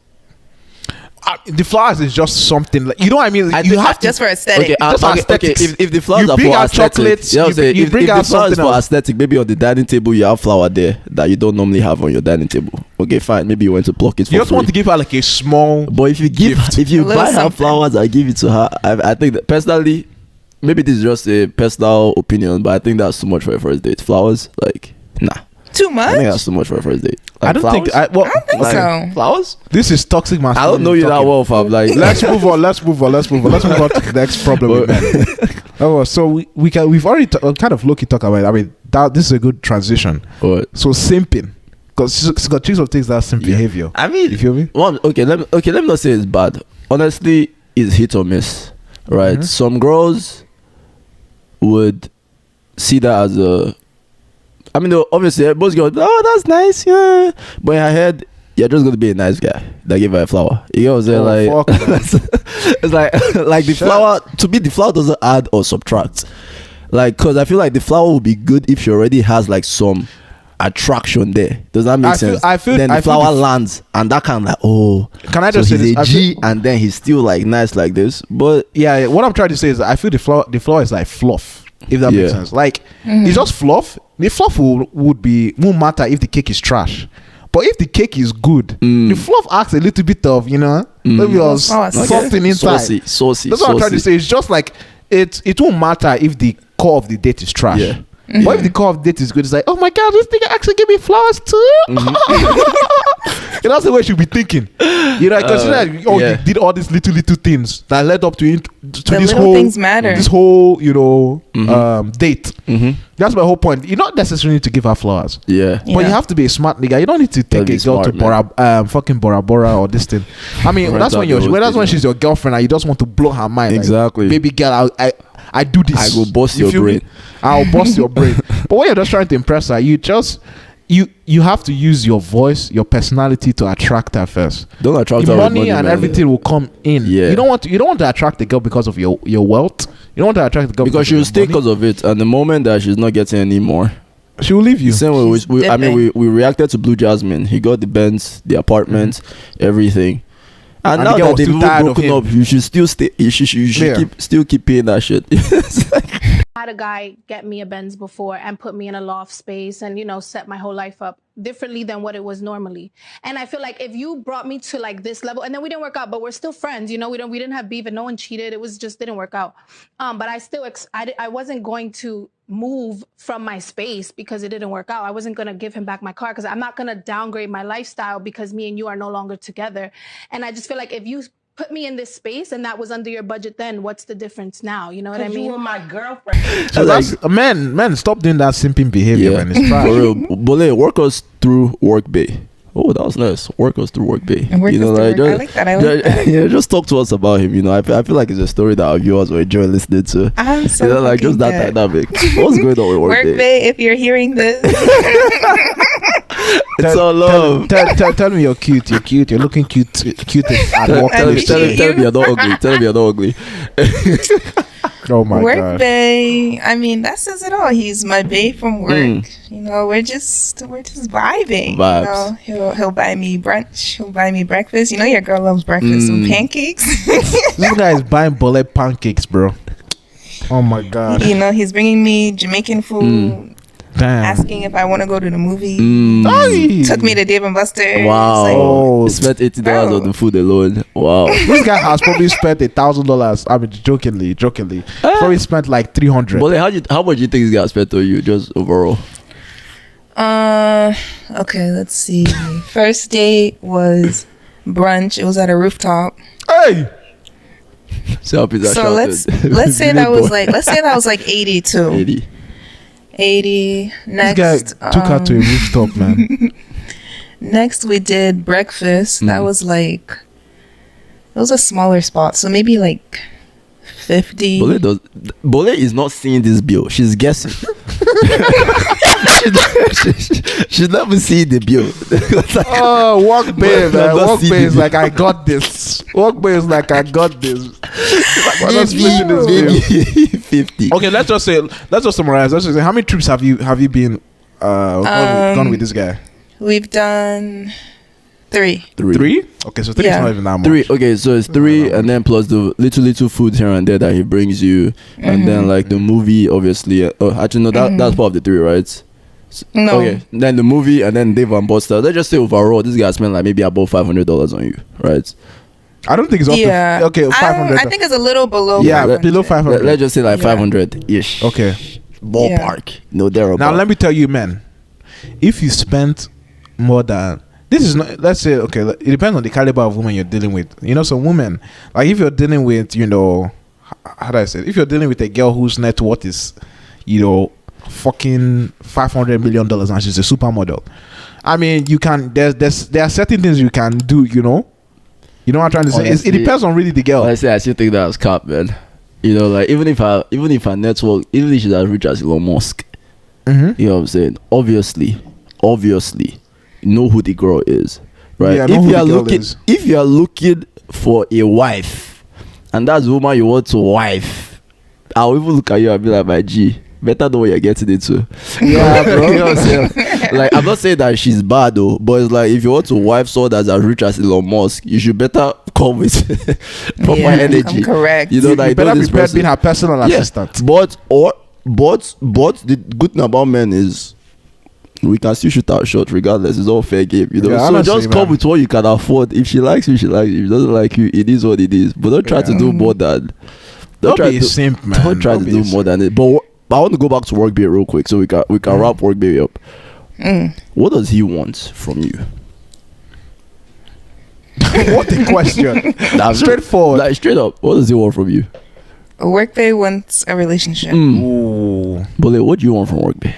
The flowers is just something like you know what I mean. I You think- have to Just for aesthetic. Okay, Just okay, aesthetics. if the flowers You are bring for out aesthetic, chocolates, you know what I'm you saying? bring if the out flower is something for else. aesthetic, maybe on the dining table you have flower there that you don't normally have on your dining table. Okay, fine. Maybe you went to pluck it for you just free. want to give her like a small. But if you gift. if you A little buy her something. flowers and give it to her, I think that personally, maybe this is just a personal opinion, but I think that's too much for a first date. Flowers, like, nah. Too I think much? that's too much for a first date. I don't think. I don't think so. Flowers? This is toxic I masculinity. don't know you that talking. well, fam. Like, Let's move on. Let's move on to the next problem with men. Oh, so we've already kind of low-key talk about it. I mean, this is a good transition. What? So simping, because it's got tricks of things that simp behavior. I mean, You feel me? Well, okay, let me not say it's bad. Honestly, it's hit or miss, right? Mhm. Some girls would see that as a. I mean, obviously, most girls, oh, that's nice, yeah. But in her head, you're just gonna be a nice guy that give her a flower. You know what I'm saying? Oh, Like, fuck, man. it's like the Shut flower. To me, the flower doesn't add or subtract. Like, cause I feel like the flower would be good if she already has like some attraction there. Does that make sense? I feel then the I feel flower lands, and that kind of like, oh, Can I so just say he's this? a I G, feel- and then he's still like nice like this. But yeah, what I'm trying to say is I feel the flower is like fluff, if that makes Yeah. sense. Like it's just fluff. The fluff won't matter if the cake is trash. But if the cake is good, the fluff adds a little bit of, maybe of Sauce. something inside. saucy. That's what I'm trying to say. It's just like it won't matter if the core of the date is trash. Yeah. But if the core of the date is good, it's like, oh my god, this thing actually gave me flowers too. That's the way she'll be thinking. Consider yeah. you did all these little things that led up to this little whole things matter. This whole date. Mm-hmm. That's my whole point. You don't necessarily need to give her flowers. Yeah. But you have to be a smart nigga. You don't need to take Gotta a be girl to smart, fucking Bora Bora or this thing. I mean, Rent that's out when the whole that's when thing, she's your girlfriend and you just want to blow her mind. Like, Exactly. baby girl, I do this. I go bust You your feel me? brain. I'll bust your brain. But when you're just trying to impress her, you have to use your voice, your personality to attract her first. Don't attract The her with money and man. everything will come in. Yeah. You don't want to attract the girl because of your wealth. You don't want to attract the girl Because of she'll your stay money. because of it, and the moment that she's not getting any more, She will leave you. same way She's we reacted to Blue Jasmine. He got the Benz, the apartment, everything. And And now the girl that was they've too tired even of broken him. up, you should still stay. You should Yeah. keep paying that shit. It's like- I had a guy get me a Benz before and put me in a loft space and, set my whole life up differently than what it was normally. And I feel like if you brought me to like this level, and then we didn't work out, but we're still friends, we didn't have beef and no one cheated. It was just didn't work out. But I still, I wasn't going to move from my space because it didn't work out. I wasn't going to give him back my car because I'm not going to downgrade my lifestyle because me and you are no longer together. And I just feel like if you put me in this space and that was under your budget, then what's the difference now? You know what I mean? You were my girlfriend. So that's man, stop doing that simping behavior, yeah, man. It's trash. for real. Bole, work us through Workbay. Oh, that was nice. Work us through Workbay. And work us through Work- I like that. I like that. Yeah, just talk to us about him. I feel like it's a story that our viewers will enjoy listening to. I'm so like just that fucking dynamic. What's going on with Work Workbay? Bay, if you're hearing this. It's all love. Tell me you're cute. You're cute. You're looking cute at work. Tell appreciate me you're not ugly. Tell me you're not ugly. Oh my Work god. Bay. I mean, that says it all. He's my bae from work. We're just vibing. Vibes. He'll buy me brunch. He'll buy me breakfast. Your girl loves breakfast. Some pancakes. This guy is buying bullet pancakes, bro. Oh my god. He's bringing me Jamaican food. Damn. asking if I want to go to the movie. Hey. Took me to Dave and Buster's. Wow. Like, Oh. Spent $80 Bro. on the food alone. Wow. This guy has probably spent $1,000. I mean, jokingly. Probably spent like 300. But how much do you think this guy spent on you just overall? okay, let's see. First date was brunch. It was at a rooftop. Hey. So let's say that was like 82. 80. Next, This guy took her to a rooftop, man. next we did breakfast. That Mhm. was like, it was a smaller spot, so maybe like 50. Bole is not seeing this bill. She's guessing. she's never seen the bill. Oh, walk babe, But man. I'm not Walk seeing babe is the- like, I got this. Walk babe is like, I got this. We're not splitting this bill. Maybe 50. Okay, let's just summarize. Let's just say, how many trips have you been gone with this guy? We've done 3. Three? Okay, so 3 is Yeah. not even that much. 3. Okay, so it's 3, and then plus the little food here and there that he brings you, and then like the movie, obviously. Actually, no, that's part of the 3, right? No. Okay, then the movie, and then Dave and Buster. Let's just say overall, this guy spent like maybe above $500 on you, right? I don't think it's up Yeah. to... Okay, 500. I think it's a little below. Yeah, 500. below 500. Let's just say like Yeah. 500-ish. Okay. Ballpark. No, thereabout. Now, let me tell you, man. If you spent more than... This is not... Let's say, okay, it depends on the caliber of woman you're dealing with. You know, some women... Like, if you're dealing with, you know... How do I say it? If you're dealing with a girl whose net worth is, you know, fucking $500 million and she's a supermodel. I mean, you can... There are certain things you can do, you know? You know what I'm trying to say? It Honestly, depends on really the girl. Honestly, I still think that was cap, man. You know, like even if her network, even if she's as rich as Elon Musk, Mm-hmm. you know what I'm saying? Obviously, you know who the girl is, right? Yeah, I know who the girl If you are looking for a wife, and that's the woman you want to wife, I'll even look at you and be like, my G, better know what you're getting into. Yeah, bro. You know what I'm saying? Like, I'm not saying that she's bad though, but it's like if you want to wife someone that's as rich as Elon Musk, you should better come with proper Yeah, energy. I'm correct. You know, You like better know be this prepared person. being her personal assistant. But the good thing about men is we can still shoot our shot regardless. It's all fair game, you know. Yeah, so honestly, just come man. with what you can afford. If she likes you, she likes you. If she doesn't like you, it is what it is. But don't try to do more than. Don't try be a to simp, man. Don't try Don't to be do a more than it. But I want to go back to work bay real quick, so we can wrap work bay up. What does he want from you? What a question. Nah, Straightforward. Like straight up, what does he want from you? Workday wants a relationship. Ooh. But like, what do you want from work bay?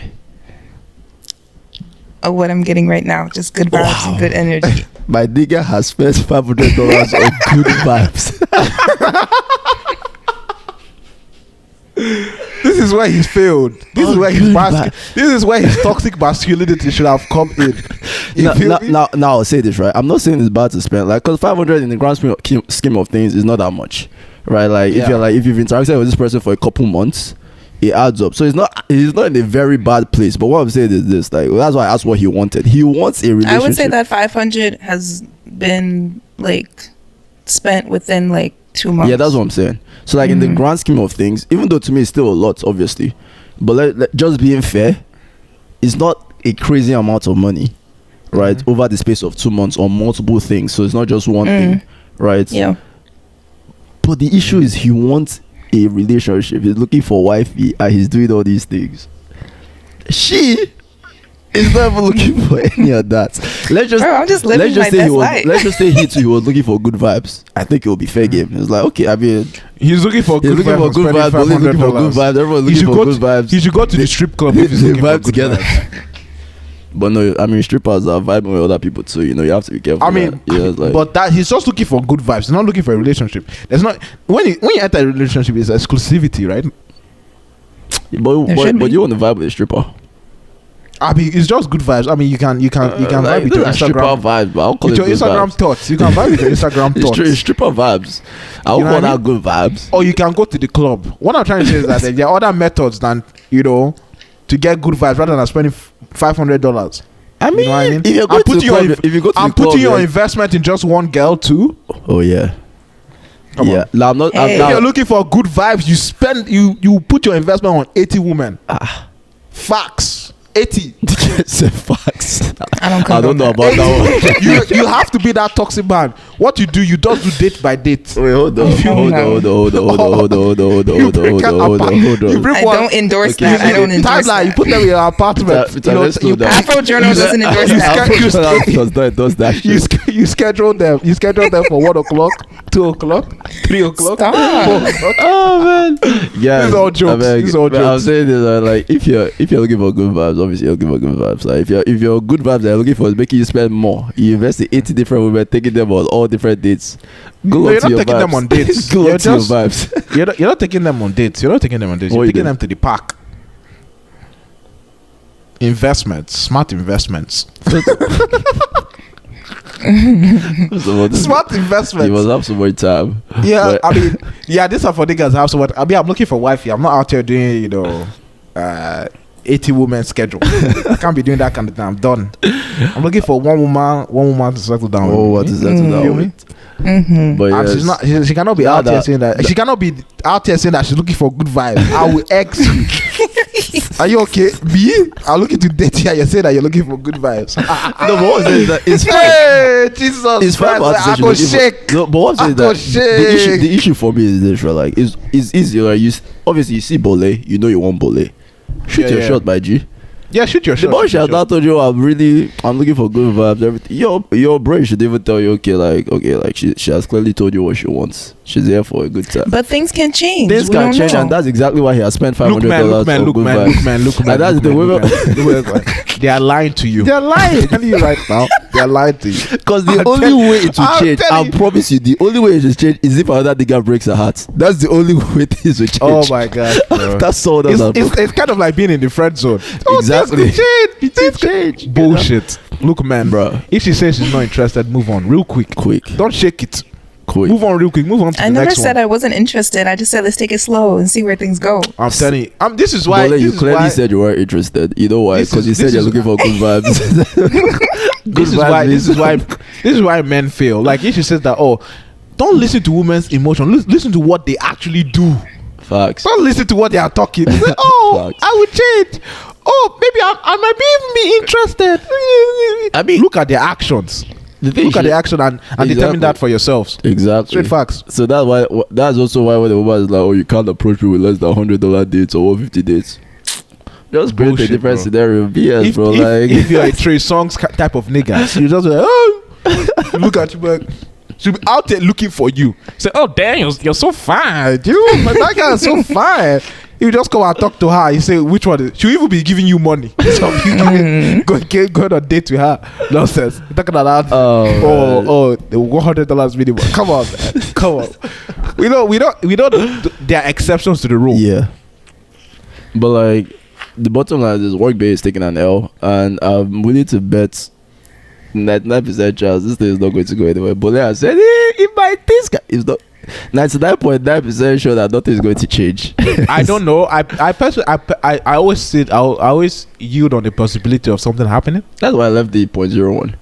Of what I'm getting right now, just good vibes and good energy. My nigga has spent $500 on good vibes. This is where he's failed. This is where this is where his toxic masculinity should have come in. You feel me? Now, I'll say this, right? I'm not saying it's bad to spend, like, because 500 in the grand scheme of things is not that much, right? Like, Yeah. if you've interacted with this person for a couple months, it adds up. So he's not in a very bad place. But what I'm saying is this, like, that's why I asked what he wanted. He wants a relationship. I would say that 500 has been like spent within like 2 months. Yeah, that's what I'm saying. So like in the grand scheme of things, even though to me it's still a lot, obviously, but just being fair, it's not a crazy amount of money, right? Over the space of 2 months on multiple things. So it's not just one thing, right? Yeah. But the issue is he wants a relationship. He's looking for wifey and he's doing all these things. She is not even looking for any of that. Let's just Bro, I'm just living let's just my say best he was life. let's just say he was looking for good vibes. I think it will be fair game. It's like, okay, I mean, He's looking for he's good looking for vibes. good vibes, Bole's looking for good vibes, everyone's He looking should for go good vibes. He should go to the strip club They if he's looking for vibe good together. vibes. But no, I mean, strippers are vibing with other people too. You know, you have to be careful. I mean, with that. Yeah, it's like, but that he's just looking for good vibes. He's not looking for a relationship. There's not when you enter a relationship, it's exclusivity, right? There should but be. you want to vibe with a stripper? I mean, it's just good vibes. I mean, you can vibe Like, with those your are stripper Instagram, vibes, but I'll call with it your good Instagram vibes. thoughts. You can vibe with your Instagram It's thoughts. stripper vibes. I'll You know call what I that good vibes. Or you can go to the club. What I'm trying to say is that there are other methods than, you know, to get good vibes rather than spending $500. I mean, You know what I mean? if you're going to the club, if you go to I'm the club, putting your yeah. investment in just one girl too. Oh yeah, Come yeah. on. Now I'm not. Hey. If you're looking for good vibes, you put your investment on 80 women. Facts. 80. Say facts. I I don't know about that one. you have to be that toxic man. What you do, you just do date by date. Wait, hold on. You bring I one. don't endorse Okay, that. I don't endorse Timeline, you that. put them in your apartment. Afro Journal doesn't endorse that. You schedule them. You schedule them for 1 o'clock, 2 o'clock, 3 o'clock, Stop. 4 o'clock. Oh man, yeah. These all jokes. These all I'm jokes. saying this, like if you're looking for good vibes, obviously you're looking for good vibes. Like if you're good vibes, you're looking for is making you spend more. You invest in 80 different women, taking them on all different dates. Go No, on you're to not your taking vibes. them on dates. Go You're on to your just- vibes. You're not taking them on dates. You're not taking them on dates. What You're you taking do? them to the park. Investments, smart investments. So this- Smart You investments. must have some more time. Yeah, But- I mean, yeah, these are for niggas. Have so what? I mean, I'm looking for wifey. I'm not out here doing, 80 women schedule. I can't be doing that kind of thing. I'm done. I'm looking for one woman to settle down. Oh, with what me. is that? Feel me? But And yes, she's not. She cannot be Nah, out here that- saying that. She cannot be out here saying that she's looking for good vibes. I will X you. Are you okay? Me? I'm looking to date you. You're saying that you're looking for good vibes. no, but what I'm saying is that it's fine. Hey, Jesus It's fine. Christ! I go shake. No, but what I'm saying is I go that the issue shake. for me is this, right? Like, it's easy. Like, obviously you see Bole, you know you want Bole. Shoot Yeah, your yeah. shot, my G. Yeah, shoot your The shot. boy shoot your should have shot. told you, I'm looking for good vibes, everything. Your brain should even tell you, like she has clearly told you what she wants. She's here for a good time. But things can change. Things We can don't change, know. and that's exactly why he has spent $500 Look, man, on good vibes. man. And that's the women. They are lying to you. They're lying. I'm telling you right now. They're lying to you. Because the I'm only telling- way it will I'm change, telling I you. promise you, the only way it will change is if another nigga breaks her heart. That's the only way things will change. Oh my god. Bro. That's all that's It's kind of like being in the friend zone. Exactly. Things change. Bullshit. Look, man, Bro. If she says she's not interested, move on real quick. Quick. Don't shake it. Quick. Move on real quick. Move on to I the never next said one. I wasn't interested. I just said let's take it slow and see where things go. I'm telling you. This is why. Bole, you This is clearly why. said you weren't interested. You know why? This Because is- you said this you're is- looking for good vibes. This is why. This is why. This is why men fail. Like if she says that, oh, don't listen to women's emotion. Listen to what they actually do. Facts. Don't listen to what they are talking. They say, oh, Facts. I will change. Oh, maybe I might be interested. I mean, Look at their actions. the thing Look at is- the action and determine Exactly. that for yourselves. Exactly. Straight facts. So that's also why when the woman is like, oh, you can't approach me with less than $100 dates or 150 dates. Just create a Bullshit, different bro. scenario. BS, bro. Like, if you're a Trey Songz type of nigga, you just be like, oh, look at you, like, she'll be out there looking for you. Say, oh, damn, you're so fine. You, but that guy is so fine. You just come and talk to her. You say, which one? She'll even be giving you money. So you go on a date with her. Nonsense. You're talking about that. Oh, The $100 minimum. Come on, man. Come on. We don't. There are exceptions to the rule. yeah. But like, the bottom line is Workday is taking an L, and I'm willing to bet 99% chance this thing is not going to go anywhere. But then I said, it might. This guy is not. 99.9% sure that nothing is going to change. I don't know. I personally, I always said I always yield on the possibility of something happening. That's why I left the 0.01.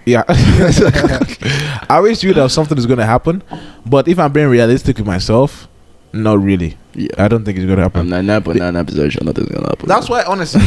Yeah, I always yield that something is going to happen. But if I'm being realistic with myself, not really. Yeah. I don't think it's going to happen. I'm 99.99% sure nothing's going to happen. That's why, honestly,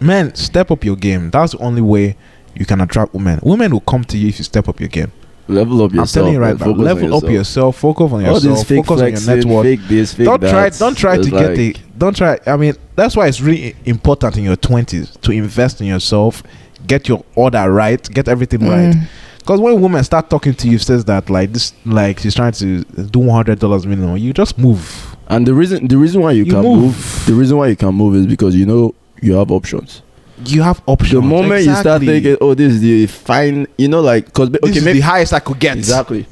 men, step up your game. That's the only way you can attract women. Women will come to you if you step up your game. Level up I'm yourself. telling you right man. now. Focus on Level up yourself. Focus on All yourself. this fake Focus on your flexing, network. fake this, fake Don't that. try to It's get like- the don't try. I mean, that's why it's really important in your 20s to invest in yourself, get your order right, get everything right. Because when women start talking to you, says that like this, like she's trying to do $100 minimum, you just move. And the reason why you can move. move, the reason why you can move is because you know you have options. You have options. The moment you start Exactly. thinking, oh, this is the fine, you know, like, because this okay, is maybe the highest I could get. exactly.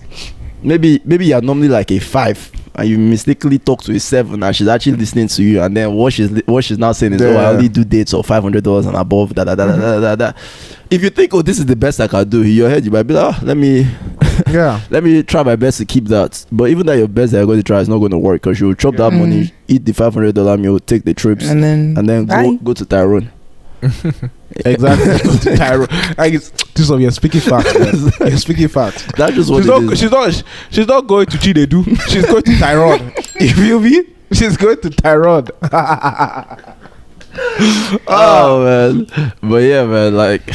Maybe you're normally like a 5, and you mistakenly talk to a 7, and she's actually listening to you, and then what she's now saying is, oh, I Yeah. only do dates of $500 and above. Da da da da da da da. If you think, oh, this is the best I can do, in your head you might be like, let me try my best to keep that. But even that your best that you're going to try is not going to work, because you'll chop that money, eat the $500 meal, take the trips, And then bye. go to Tyrone. Exactly. Tyrone. You're speaking facts, man. You're speaking facts. That's just what it is. She's not going to Chinedu. She's going to Tyrone. You feel me? She's going to Tyrone. Oh man, but yeah, man, like.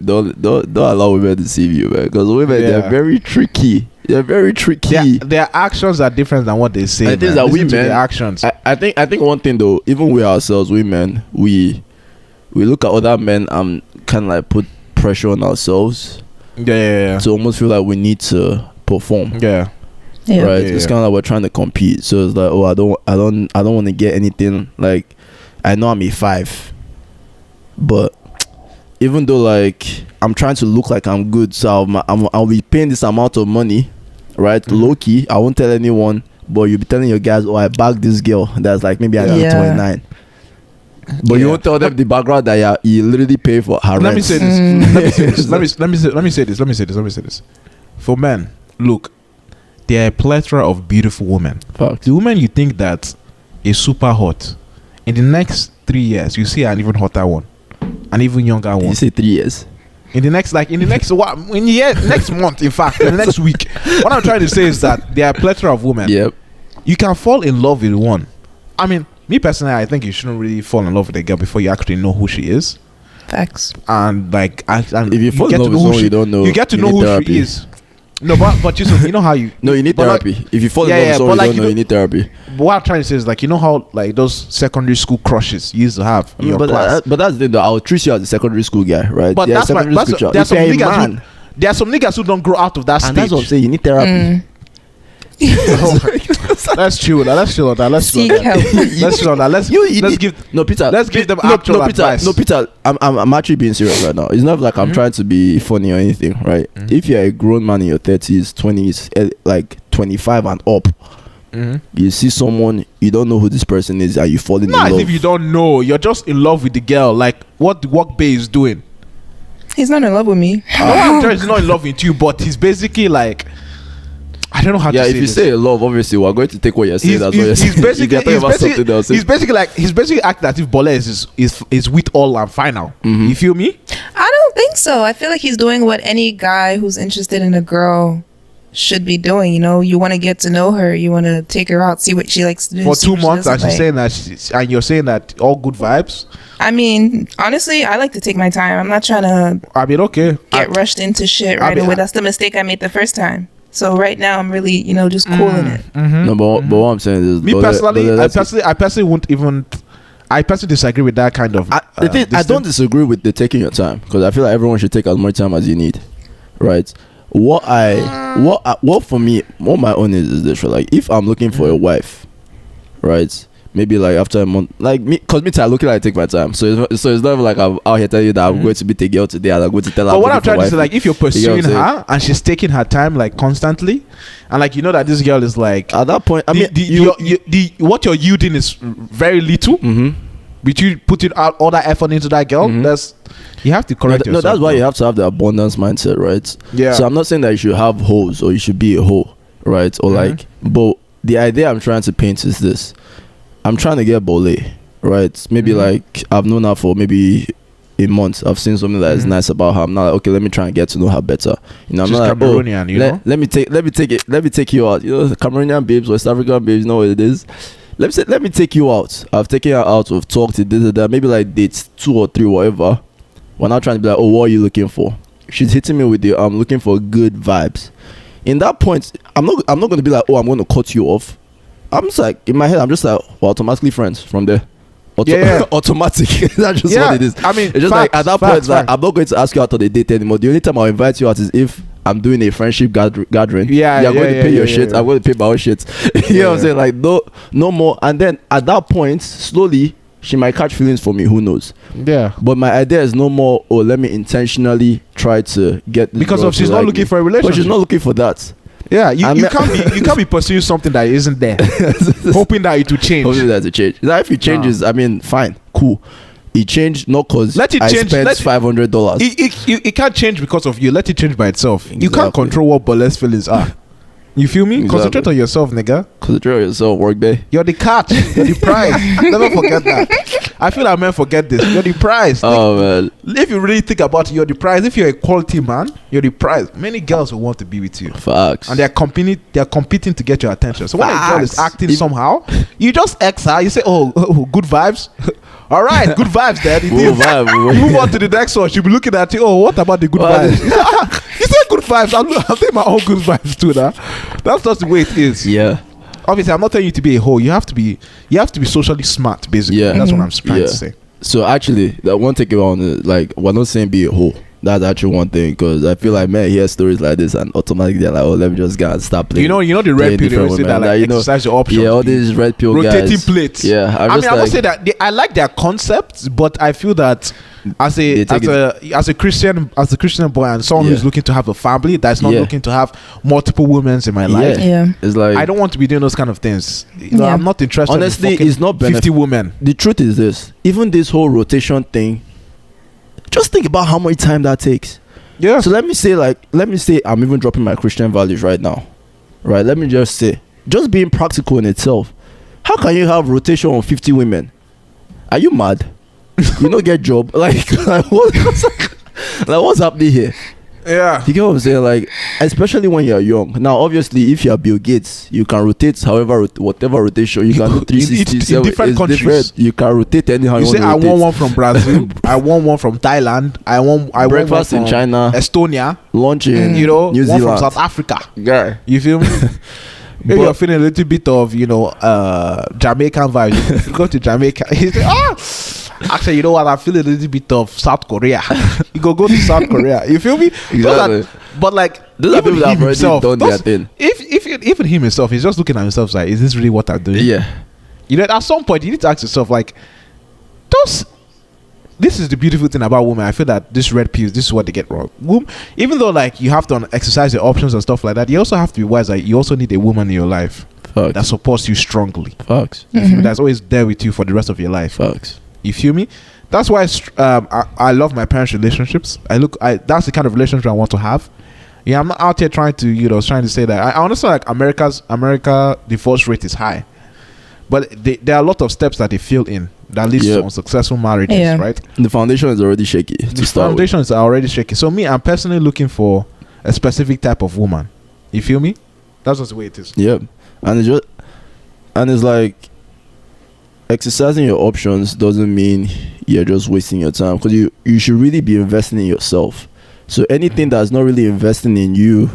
Don't allow women to deceive you, man. Because women, they're very tricky. They're very tricky. Their actions are different than what they say. I think that women, their actions. I think one thing though, even we ourselves, women, we look at other men and kind of like put pressure on ourselves. Yeah. To almost feel like we need to perform. Yeah. Right. It's kind of like we're trying to compete. So it's like, oh, I don't want to get anything. Like, I know I'm a 5, but even though like I'm trying to look like I'm good, so I'll be paying this amount of money, right? Low key, I won't tell anyone, but you'll be telling your guys, oh, I bagged this girl that's like maybe I got 29. But you won't tell them the background that you literally pay for her rent. Let me say this. Let me say this. For men, look, there are a plethora of beautiful women. Fact. The woman you think that is super hot, in the next 3 years, you see an even hotter one. An even younger one. You say 3 years. In the next next month, in fact, in the next week. What I'm trying to say is that there are a plethora of women. Yep. You can fall in love with one. I mean, me personally, I think you shouldn't really fall in love with a girl before you actually know who she is. Facts. And like, and if you fall in love with someone you don't know, you get to know who she is. No, but you know how you. No, you need therapy. Like, if you fall in love with someone you don't know, you need therapy. But what I'm trying to say is, like, you know how like those secondary school crushes you used to have in your class. But that's the thing though. I'll treat you as a secondary school guy, right? But that's there are some niggas who don't grow out of that stage. And that's what I'm saying. You need therapy. Let's chill on that. Let's chill on that. Let's seek help. Let's chill on that. Let's give them actual advice. No, Peter, I'm actually being serious right now. It's not like I'm trying to be funny or anything, right? If you're a grown man in your 30s, 20s, like 25 and up, you see someone, you don't know who this person is, and you fall in love. Not if you don't know, you're just in love with the girl. Like what the work bay is doing. He's not in love with me. No, he's not in love with you, but he's basically like, I don't know how to say this. Yeah, if you say love, obviously we're going to take what you're saying. He's basically acting as if Bola is with all and final. You feel me? I don't think so. I feel like he's doing what any guy who's interested in a girl should be doing. You know, you want to get to know her, you want to take her out, see what she likes to do for 2 months, and she's saying that, and you're saying that all good vibes. I mean, honestly, I like to take my time. I'm not trying to. I mean, okay, get rushed into shit right away. That's the mistake I made the first time. So right now I'm really, just cooling it. No, but what I'm saying is, me personally, I personally won't even. I personally disagree with that kind of. I don't disagree with the taking your time, because I feel like everyone should take as much time as you need, right? What for me, what my own is this, right? Like, if I'm looking for a wife, right? Maybe like after a month, like me, cause me too, I looking like I take my time. So it's not like I'm out here telling you that I'm going to meet a girl today and I'm going to tell her. But what I'm trying to say, like, if you're pursuing her and she's taking her time like constantly, and like you know that this girl is like at that point, I mean, what you're yielding is very little. But you putting out all that effort into that girl, that's you have to correct yourself. No, that's why you have to have the abundance mindset, right? Yeah. So I'm not saying that you should have hoes or you should be a hoe, right? Or like, but the idea I'm trying to paint is this. I'm trying to get Bole, right? Maybe like I've known her for maybe a month. I've seen something that is nice about her. I'm not like, okay, let me try and get to know her better. You know, I'm she's not like, Cameroonian, you know? Let me take you out. You know, Cameroonian babes, West African babes, you know what it is. Let me take you out. I've taken her out. We've talked to this and that. Maybe like dates 2 or 3, whatever. We're not trying to be like, oh, what are you looking for? She's hitting me with the I'm looking for good vibes. In that point, I'm not going to be like, oh, I'm going to cut you off. I'm just like, in my head, I'm just like, we're automatically friends from there. Automatic. That's just what it is. I mean, it's just like at that point, like, I'm not going to ask you out on a date anymore. The only time I'll invite you out is if I'm doing a friendship gathering. You're going to pay your shit. I'm going to pay my own shit. You know what I'm saying? Like, no more. And then at that point, slowly, she might catch feelings for me. Who knows? Yeah. But my idea is no more, oh, let me intentionally try to get this because of she's not looking for a relationship. But she's not looking for that. Yeah, you can't be pursuing something that isn't there, hoping that it will change. Hoping that it change. Now, if it changes, I mean, fine, cool. It changed not because I spent $500. It can't change because of you. Let it change by itself. Exactly. You can't control what Bole's feelings are. You feel me? Exactly. Concentrate on yourself, nigga. Concentrate on yourself, work day. You're the catch. You're the prize. Never forget that. I feel like men forget this. You're the prize. Oh, man. If you really think about it, you're the prize. If you're a quality man, you're the prize. Many girls will want to be with you. Facts. And they're competing to get your attention. So when a girl is acting somehow, you just X her. You say, oh, good vibes. All right, good vibes, Dad. We'll vibe. Move on to the next one. She'll be looking at you. Oh, what about the good vibes? You said good vibes. I'll take my own good vibes too. Now, that's just the way it is. Yeah. Obviously, I'm not telling you to be a hoe. You have to be socially smart. Basically, Yeah. that's what I'm trying to say. So actually, that one thing on like, we're not saying be a hoe. That's actually one thing, because I feel like man hear stories like this and automatically they're like, oh, let me just go and start playing. You know the red pill. They always say that like exercise your options. Yeah, all these red pill rotating guys. plates. Yeah, I mean, I must say that I like their concepts, but I feel that as a Christian boy and someone who's looking to have a family that's not looking to have multiple women in my life. Yeah. It's like, I don't want to be doing those kind of things. You know, I'm not interested. Honestly, in it's not 50 women. The truth is this: even this whole rotation thing, just think about how much time that takes. Yeah. So let me say I'm even dropping my Christian values right now. Right? Let me just say, just being practical in itself. How can you have rotation of 50 women? Are you mad? You don't get job. Like what's happening here? Yeah. You get what I'm saying? Like, especially when you're young. Now, obviously, if you're Bill Gates, you can rotate whatever rotation you can do 360 in different countries. Different. You can rotate anyhow You you say want to I rotate. want one from Brazil. I want one from Thailand. I want Breakfast one from in China, Estonia. lunch in You know, New one Zealand. from South Africa. Yeah. You feel me? Maybe you're feeling a little bit of Jamaican vibe. You go to Jamaica. You say, actually, you know what? I feel a little bit of South Korea. You go to South Korea. You feel me? Exactly. But like, Those are people that have already himself, done their thing. Even him himself, he's just looking at himself like, is this really what I'm doing? Yeah. You know, at some point, you need to ask yourself, like, this is the beautiful thing about women. I feel that this red pills, this is what they get wrong. Even though, like, you have to exercise your options and stuff like that, you also have to be wise. Like, you also need a woman in your life Facts. that supports you strongly. Facts. That's always there with you for the rest of your life. Facts. You feel me? That's why I love my parents' relationships. That's the kind of relationship I want to have. Yeah, I'm not out here trying to say that. I understand like America divorce rate is high, but there are a lot of steps that they fill in that leads to unsuccessful marriages, right? The foundation is already shaky. The foundations are already shaky. So me, I'm personally looking for a specific type of woman. You feel me? That's just the way it is. Yep. And it's like, exercising your options doesn't mean you're just wasting your time, because you should really be investing in yourself. So anything that's not really investing in you,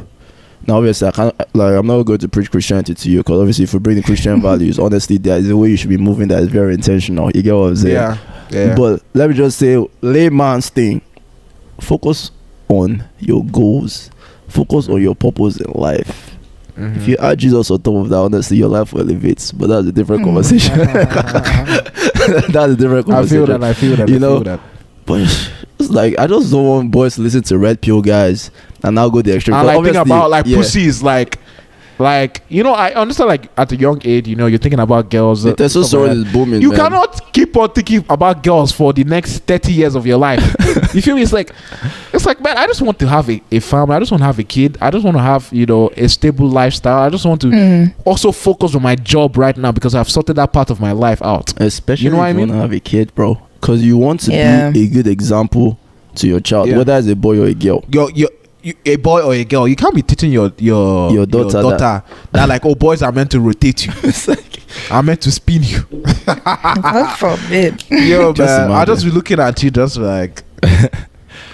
now obviously I'm not going to preach Christianity to you, because obviously if you bring the Christian values, honestly there is a way you should be moving that is very intentional. You get what I'm saying? Yeah. But let me just say, layman's thing, focus on your goals, focus on your purpose in life. If you add Jesus on top of that, honestly, your life will elevate. But that's a different conversation. That's a different conversation. I feel that. You know, but it's like, I just don't want boys to listen to red pill guys and now go the extreme. And like think about like pussies, like I understand like at a young age, you're thinking about girls. The testosterone is booming. You man. cannot keep on thinking about girls for the next 30 years of your life. You feel me? It's like man, I just want to have a family. I just want to have a kid. I just want to have a stable lifestyle. I just want to also focus on my job right now because I've sorted that part of my life out. Especially if you want to have a kid, bro, because you want to be a good example to your child, whether it's a boy or a girl. A boy or a girl, you can't be teaching your daughter that like, oh, boys are meant to rotate you. I'm meant to spin you. God forbid. Yo, man, I'll just be looking at you just like,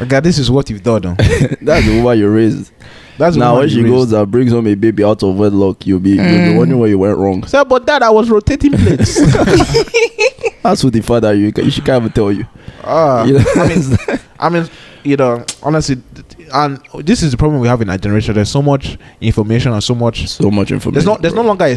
okay, this is what you've done. That's the woman you raised. That's now when she goes and brings home a baby out of wedlock, you'll be wondering where you went wrong. So, but Dad, I was rotating plates. That's what the father you should can't even tell you. I mean, honestly, and this is the problem we have in our generation. There's so much information and so much information. There's no longer a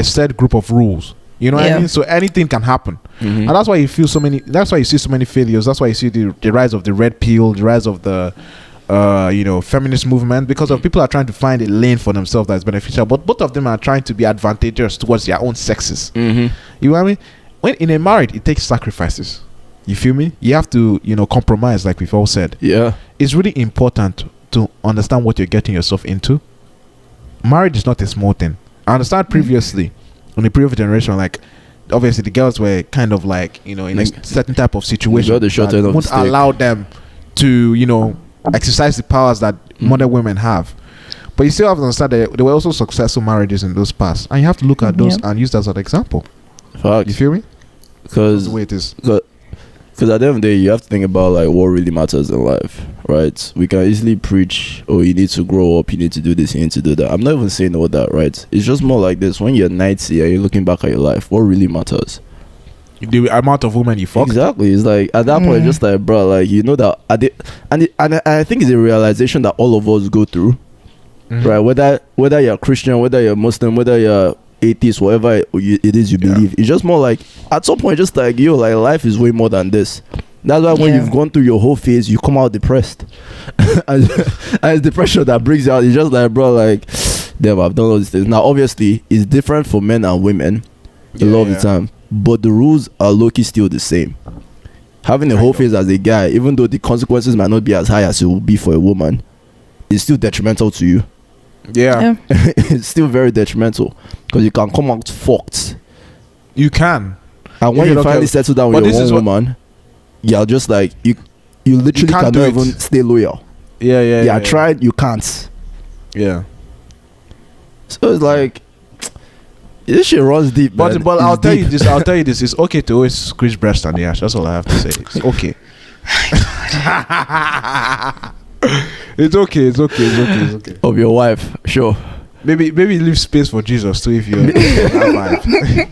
set group of rules. You know what I mean? So anything can happen, and that's why you feel so many. That's why you see so many failures. That's why you see the rise of the red pill, the rise of the feminist movement, because of people are trying to find a lane for themselves that's beneficial, but both of them are trying to be advantageous towards their own sexes. You know what I mean? When in a marriage, it takes sacrifices. You feel me? You have to, compromise, like we've all said. Yeah. It's really important to understand what you're getting yourself into. Marriage is not a small thing. I understand previously, in the previous generation, like, obviously the girls were kind of like, in a certain type of situation that won't allow them to, exercise the powers that modern women have. But you still have to understand that there were also successful marriages in those past. And you have to look at those and use that as an example. Facts. You feel me? Because the way it is. Because at the end of the day, you have to think about like what really matters in life, right? We can easily preach, oh, you need to grow up, you need to do this, you need to do that. I'm not even saying all that, right? It's just more like this. When you're 90 and you're looking back at your life, what really matters? The amount of women you fucked. Exactly. It's like at that point, just like, bro, like, you know that and I think it's a realization that all of us go through, right? Whether you're Christian, whether you're Muslim, whether you're atheist, whatever it is you believe, it's just more like at some point, just like you, like life is way more than this. That's why when you've gone through your whole phase, you come out depressed, and it's depression that brings you out. It's just like, bro, like, damn, I've done all these things. Now, obviously, it's different for men and women a lot of the time, but the rules are low-key still the same. Having a whole phase as a guy, even though the consequences might not be as high as it will be for a woman, is still detrimental to you. Yeah. It's still very detrimental because you can come out fucked. You can. And when you finally settle down with your one woman, you're just like, you literally cannot even stay loyal. Yeah. I tried, you can't. Yeah. So it's like, this shit runs deep, but man. I'll tell you this, it's okay to always squeeze breast on the ash. That's all I have to say. It's okay. It's okay. Of your wife, sure. Maybe leave space for Jesus too if you're that vibe.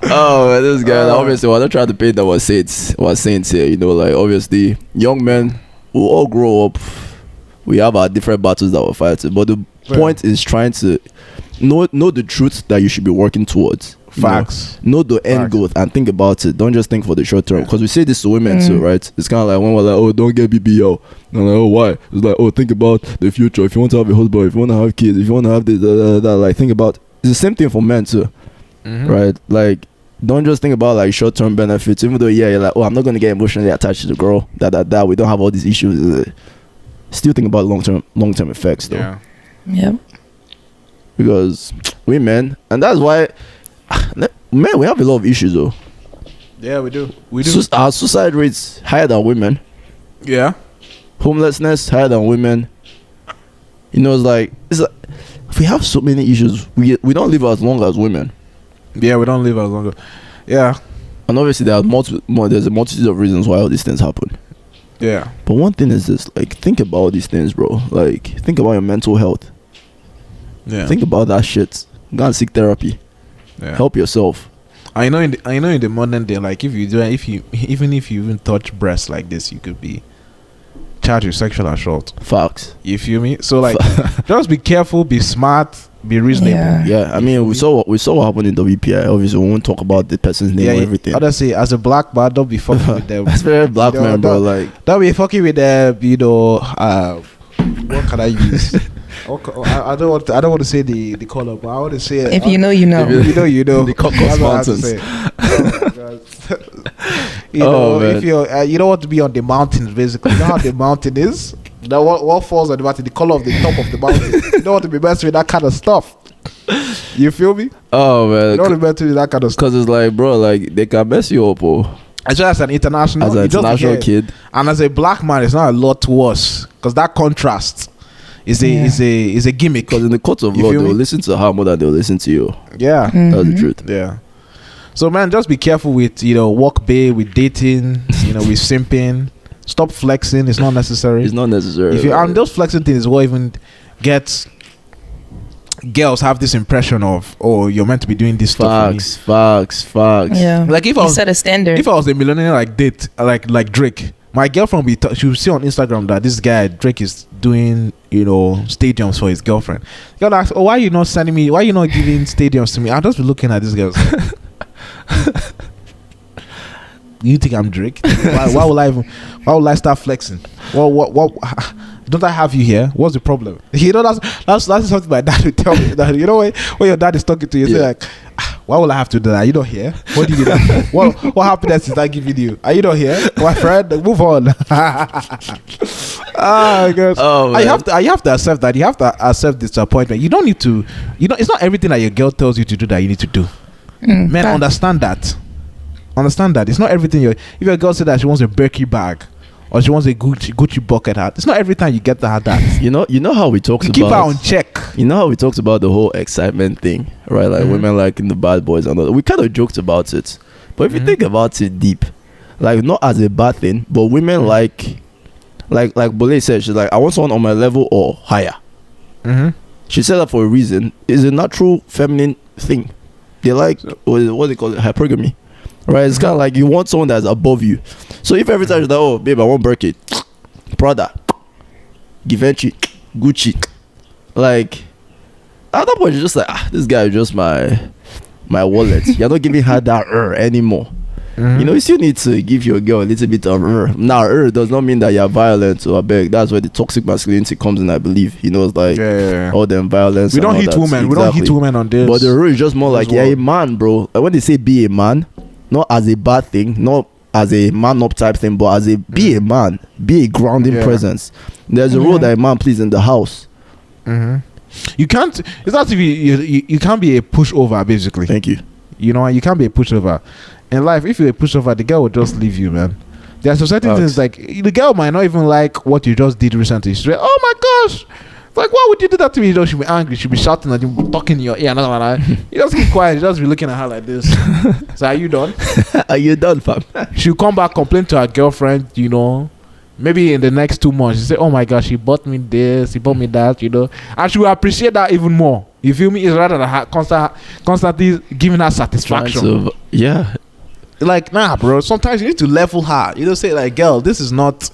Oh man, this guy, obviously, we're not trying to paint that was saints here, you know, like, obviously, young men will all grow up. We have our different battles that we're fighting, but the point is trying to know the truth that you should be working towards. Facts. Know the end goal and think about it. Don't just think for the short term, because we say this to women too, right? It's kind of like when we're like, oh, don't get BBL. And I'm like, oh, why? It's like, oh, think about the future. If you want to have a husband, if you want to have kids, if you want to have this, that, like, think about. It's the same thing for men too, right? Like, don't just think about like short term benefits. Even though you're like, oh, I'm not gonna get emotionally attached to the girl. That we don't have all these issues. Still think about long term effects though. Yeah. Yep. Because we men, and that's why. Man, we have a lot of issues though. Yeah, we do. Our suicide rates higher than women. Yeah. Homelessness higher than women. You know, it's like we have so many issues. We don't live as long as women. Yeah, we don't live as long. Yeah. And obviously there's a multitude of reasons why all these things happen. Yeah. But one thing is this, like, think about all these things, bro. Like, think about your mental health. Yeah. Think about that shit. Go and seek therapy. Yeah. Help yourself. I know in the modern day, like, if you even touch breasts like this, you could be charged with sexual assault. Facts. You feel me? So like, just be careful, be smart, be reasonable. Yeah. I mean, we saw what happened in WPI. Obviously, we won't talk about the person's name or everything. I'd say, as a black man, don't be fucking with them. That's very black man, bro. Like, don't be fucking with them. You know, what can I use? I don't want to say the color, but I want to say if you know, you know. You know. The Caucasus Mountains. If you don't want to be on the mountains, basically. You know how the mountain is? Now what falls on the mountain? The color of the top of the mountain. You don't want to be messing with that kind of stuff. You feel me? Oh man, you don't want to be messing with that kind of stuff. Because it's like, bro, like, they can mess you up, oh. As an international kid, and as a black man, it's not a lot to us, because that contrast is a gimmick. Because in the court of law, they'll listen to her more than they'll listen to you. Yeah. That's the truth. Yeah. So man, just be careful with, work bay, with dating, with simping. Stop flexing. It's not necessary. It's not necessary. And those flexing things is what even gets girls have this impression of, oh, you're meant to be doing this stuff. Facts. Yeah. Like, if you set a standard. If I was a millionaire like Drake, my girlfriend she would see on Instagram that this guy Drake is doing, stadiums for his girlfriend. Girl asks, oh, why are you not sending me? Why are you not giving stadiums to me? I'll just be looking at this girl. You think I'm Drake? Why will I start flexing? What don't I have you here? What's the problem? That's something my dad would tell me. That, when your dad is talking to you, say like, why will I have to do that? Are you not here? What do you do? What happiness is that giving you? Are you not here, my friend? Move on. God. Oh, you have to accept that. You have to accept disappointment. You don't need to. It's not everything that your girl tells you to do that you need to do. Men, understand that. It's not everything. If your girl said that she wants a Birkin bag, or she wants a Gucci bucket hat. It's not every time you get that. You know how we talked about. Keep her on check. You know how we talked about the whole excitement thing, right? Like women liking the bad boys and all that. We kind of joked about it, but if you think about it deep, like not as a bad thing, but women like Bole said, she's like, I want someone on my level or higher. She said that for a reason. It's a natural feminine thing. They like what they call it, hypergamy, right? It's kind of like you want someone that's above you. So if every time you're like, oh babe, I want Birkin, Prada, Givenchy, Gucci, like at that point you're just like, this guy is just my wallet. You're not giving her that anymore. You know, you still need to give your girl a little bit of Now, does not mean that you're violent or beg. That's where the toxic masculinity comes in, I believe. You know, it's like all them violence. We don't hit women. Exactly. We don't hit women on this. But the rule is just more like, you're a man, bro. Like when they say be a man, not as a bad thing, not as a man up type thing, but as a be a man, be a grounding presence. There's a role that a man plays in the house. You can't. It's not if you can't be a pushover, basically. Thank you. You know, you can't be a pushover. In life, if you're a pushover, the girl will just leave you, man. There are certain things like the girl might not even like what you just did recently. She's like, oh my gosh, like why would you do that to me? You know, she'll be angry, she'll be shouting at you, talking in your ear. You just keep quiet, you just be looking at her like this. So are you done? Are you done, fam? She'll come back, complain to her girlfriend, you know. Maybe in the next 2 months, she say, oh my gosh, he bought me this, he bought me that, you know. And she will appreciate that even more. You feel me? It's rather than her constantly giving her satisfaction. Yeah. Like, nah, bro, sometimes you need to level her. You know, say like, girl, this is not,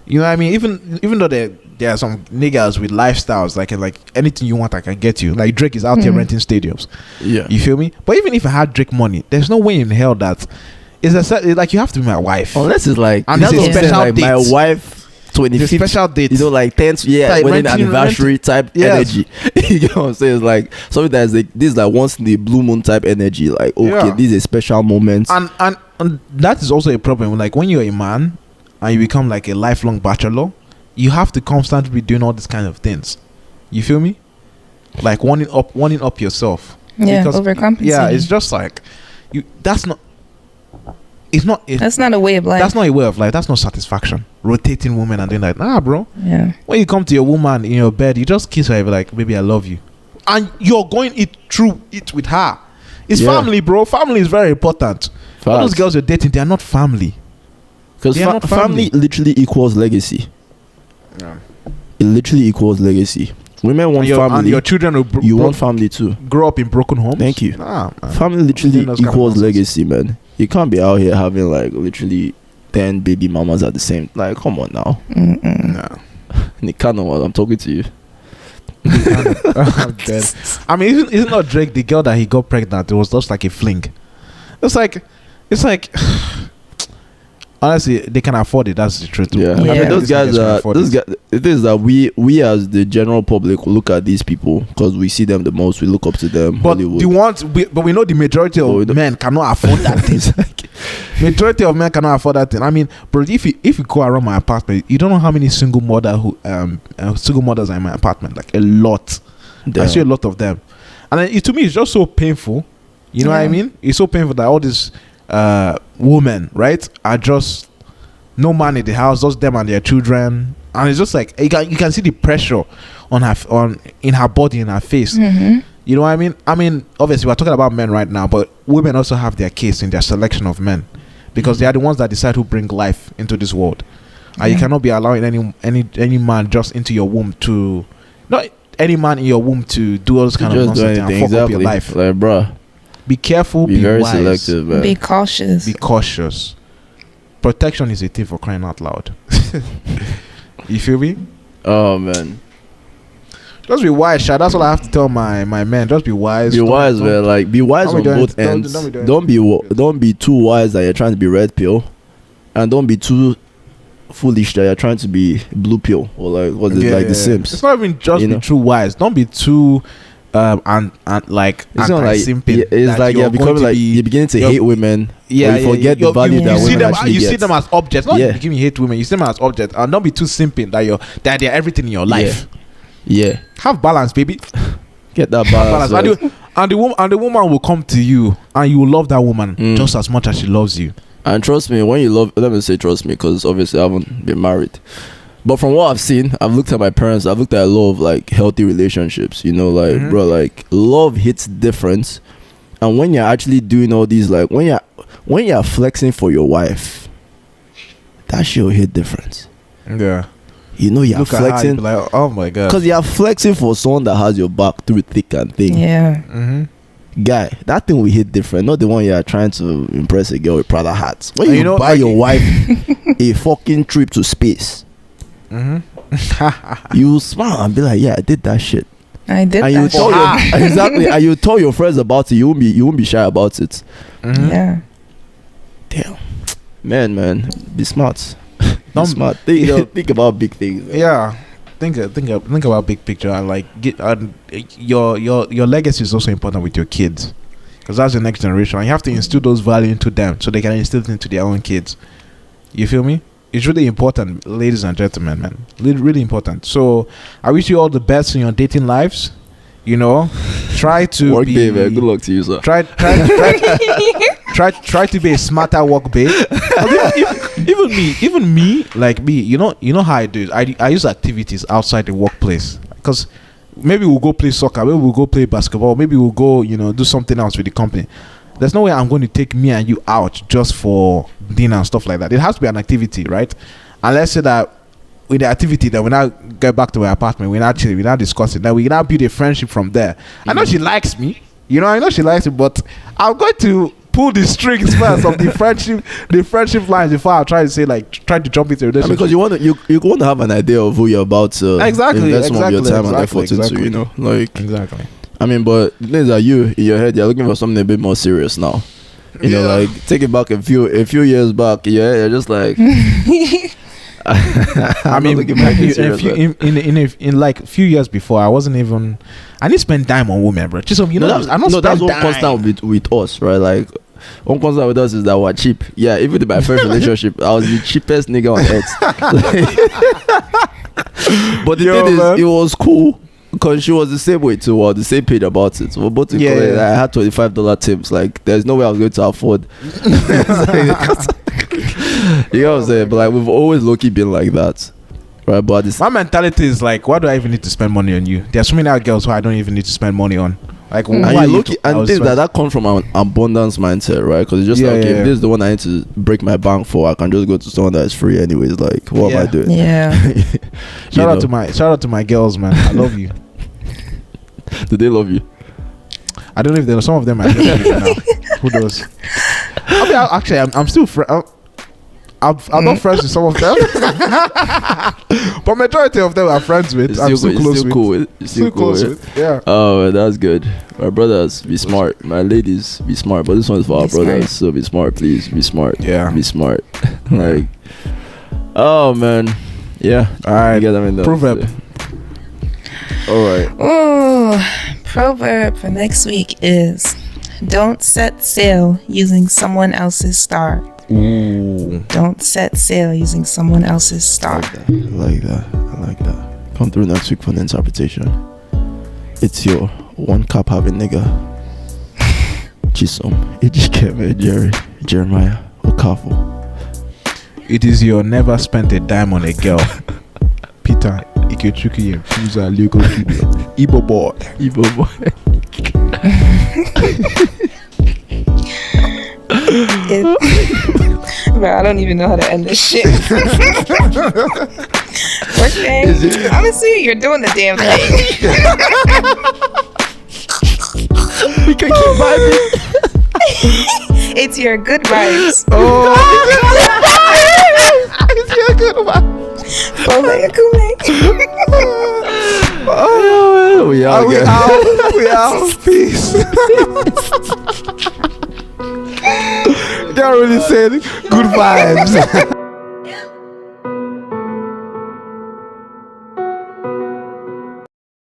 you know what I mean? Even though there are some niggas with lifestyles, like anything you want I can get you. Like Drake is out here renting stadiums. Yeah. You feel me? But even if I had Drake money, there's no way in hell that it's like you have to be my wife. Unless it's like, and that's a special like date. My wife 25th special date, you know, like 10th like wedding anniversary type energy. You know what I'm saying? It's like something that's like this is like once in the blue moon type energy. Like this is a special moment, and that is also a problem. Like when you're a man and you become like a lifelong bachelor, you have to constantly be doing all these kind of things. You feel me? Like wanting up yourself. Yeah, overcompensating. Yeah, it's just like you. That's not a way of life. That's not a way of life. That's not satisfaction. Rotating women and doing that. Nah, bro. Yeah. When you come to your woman in your bed, you just kiss her and be like, baby, I love you. And you're going through it with her. It's family, bro. Family is very important. All those girls you're dating, they are not family. Because family literally equals legacy. Yeah. It literally equals legacy. Women want family. And your children will want family too. Grow up in broken homes. Thank you. Family literally equals legacy, man. You can't be out here having like literally 10 baby mamas at the same. Like, come on now. No. Nikano, I'm talking to you. I'm dead. I mean, isn't not Drake the girl that he got pregnant? It was just like a fling. It's like honestly, they can afford it. That's the truth. Yeah. I mean, those guys. It is that we as the general public look at these people because we see them the most. We look up to them. But we know the majority of men cannot afford that thing. Majority of men cannot afford that thing. I mean, bro, if you go around my apartment, you don't know how many single mothers are in my apartment. Like a lot. Damn. I see a lot of them, and then to me, it's just so painful. You know what I mean? It's so painful that all these women, right, are just no man in the house, just them and their children, and it's just like you can see the pressure in her body, in her face. You know what I mean? I mean, obviously we're talking about men right now, but women also have their case in their selection of men because they are the ones that decide who bring life into this world, and you cannot be allowing any man just into your womb to not any man in your womb to do all this kind of nonsense and fuck up your life. Like, bruh, be careful, be very wise, selective, man. Be cautious. Protection is a thing for crying out loud. You feel me? Oh man, just be wise, Sha. That's all I have to tell my man. Just be wise. Be wise, man. Like be wise on both ends. Don't be too wise that you're trying to be red pill, and don't be too foolish that you're trying to be blue pill or like what's it like the Sims. It's not even just be too wise. Don't be too and like it's not like it's like you're becoming like you're beginning to hate women. Yeah, you forget the value that women actually you see them as objects. Not beginning hate women. You see them as objects, and don't be too simping that they're everything in your life. Yeah. Have balance, baby. Get that balance. And the woman will come to you, and you will love that woman just as much as she loves you. And trust me, when you love, let me say trust me, because obviously I haven't been married. But from what I've seen, I've looked at my parents, I've looked at a lot of like healthy relationships, you know, like bro, like love hits different. And when you're actually doing all these, like when you're flexing for your wife, that shit will hit different. Yeah. You know, you're Look at how you flexing be like, oh my god. because you're flexing for someone that has your back through thick and thin. Yeah. Guy, that thing will hit different. Not the one you're trying to impress a girl with Prada hats. When And you you know, buy like- your wife a fucking trip to space, you smile and be like, yeah, I did that shit. I did And you that. tell your exactly, and you tell your friends about it. You won't be shy about it. Yeah. Damn, man, be smart. Be Don't- smart. you know- Think about big things. Man. Yeah, think about big picture and like get your legacy is also important with your kids, because that's the next generation. And you have to instill those values into them so they can instill it into their own kids. You feel me? It's really important, ladies and gentlemen, man. Really important. So I wish you all the best in your dating lives. You know, try to Work be day, man. Good luck to you, sir. Try to be a smarter work babe. Even me, like me, you know how I do it. I use activities outside the workplace, because maybe we'll go play soccer, maybe we'll go play basketball, maybe we'll go, do something else with the company. There's no way I'm going to take me and you out just for dinner and stuff like that. It has to be an activity, right? And let's say that with the activity, then we now get back to our apartment, we're now discussing, then we now build a friendship from there. I know she likes me, I know she likes me, but I'm going to pull the strings first of the friendship lines before I try to jump into a relationship. Because you want to have an idea of who you're about to invest some of your time and effort into, Exactly. I mean, but the thing is that you, in your head, you're looking for something a bit more serious now. You know, like take it back a few years back. Yeah, you're just like. I mean, in like few years before, I wasn't even. I didn't spend time on women, bro. Just that's one constant with us, right? Like one constant with us is that we're cheap. Yeah, even in my first relationship, I was the cheapest nigga on earth. But the thing is, it was cool. Because she was the same way too, or the same page about it. So we're both I had $25 tips. Like, there's no way I was going to afford. You know what I'm saying? But like, we've always low-key been like that, right? But my mentality is like, why do I even need to spend money on you? There's so many other girls who I don't even need to spend money on. Like, and that comes from an abundance mindset, right? Because it's just if this is the one I need to break my bank for, I can just go to someone that is free anyways. Like, what am I doing? Yeah. Shout out to my girls, man. I love you. Do they love you? I don't know if there are some of them. I don't know now. Who knows? I mean, actually, I'm still I'm not friends with some of them, but majority of them are friends with. I'm still close with. Still close with. Yeah. Oh, that's good. My brothers, be smart. My ladies, be smart. But this one is for our brothers, so be smart, please. Be smart. Yeah. Be smart. Like, oh man, yeah. All right. You get them in there. Proverb. All right. Oh, proverb for next week is: don't set sail using someone else's star. Ooh. Don't set sail using someone else's star. I like that. Come through next week for the interpretation. It's your one cap having nigga. Chisom, Ejikeme, Jerry, Jeremiah, Okafo. It is your never spent a dime on a girl. Peter Ikechuki, Fusa, Lugo, Igbo boy. Bro, I don't even know how to end this shit. Okay. Honestly, you're doing the damn thing. We can keep vibing. It's your good vibes. Oh, it's your good vibes. Oh, we out. Peace. Can't really say it. Good vibes.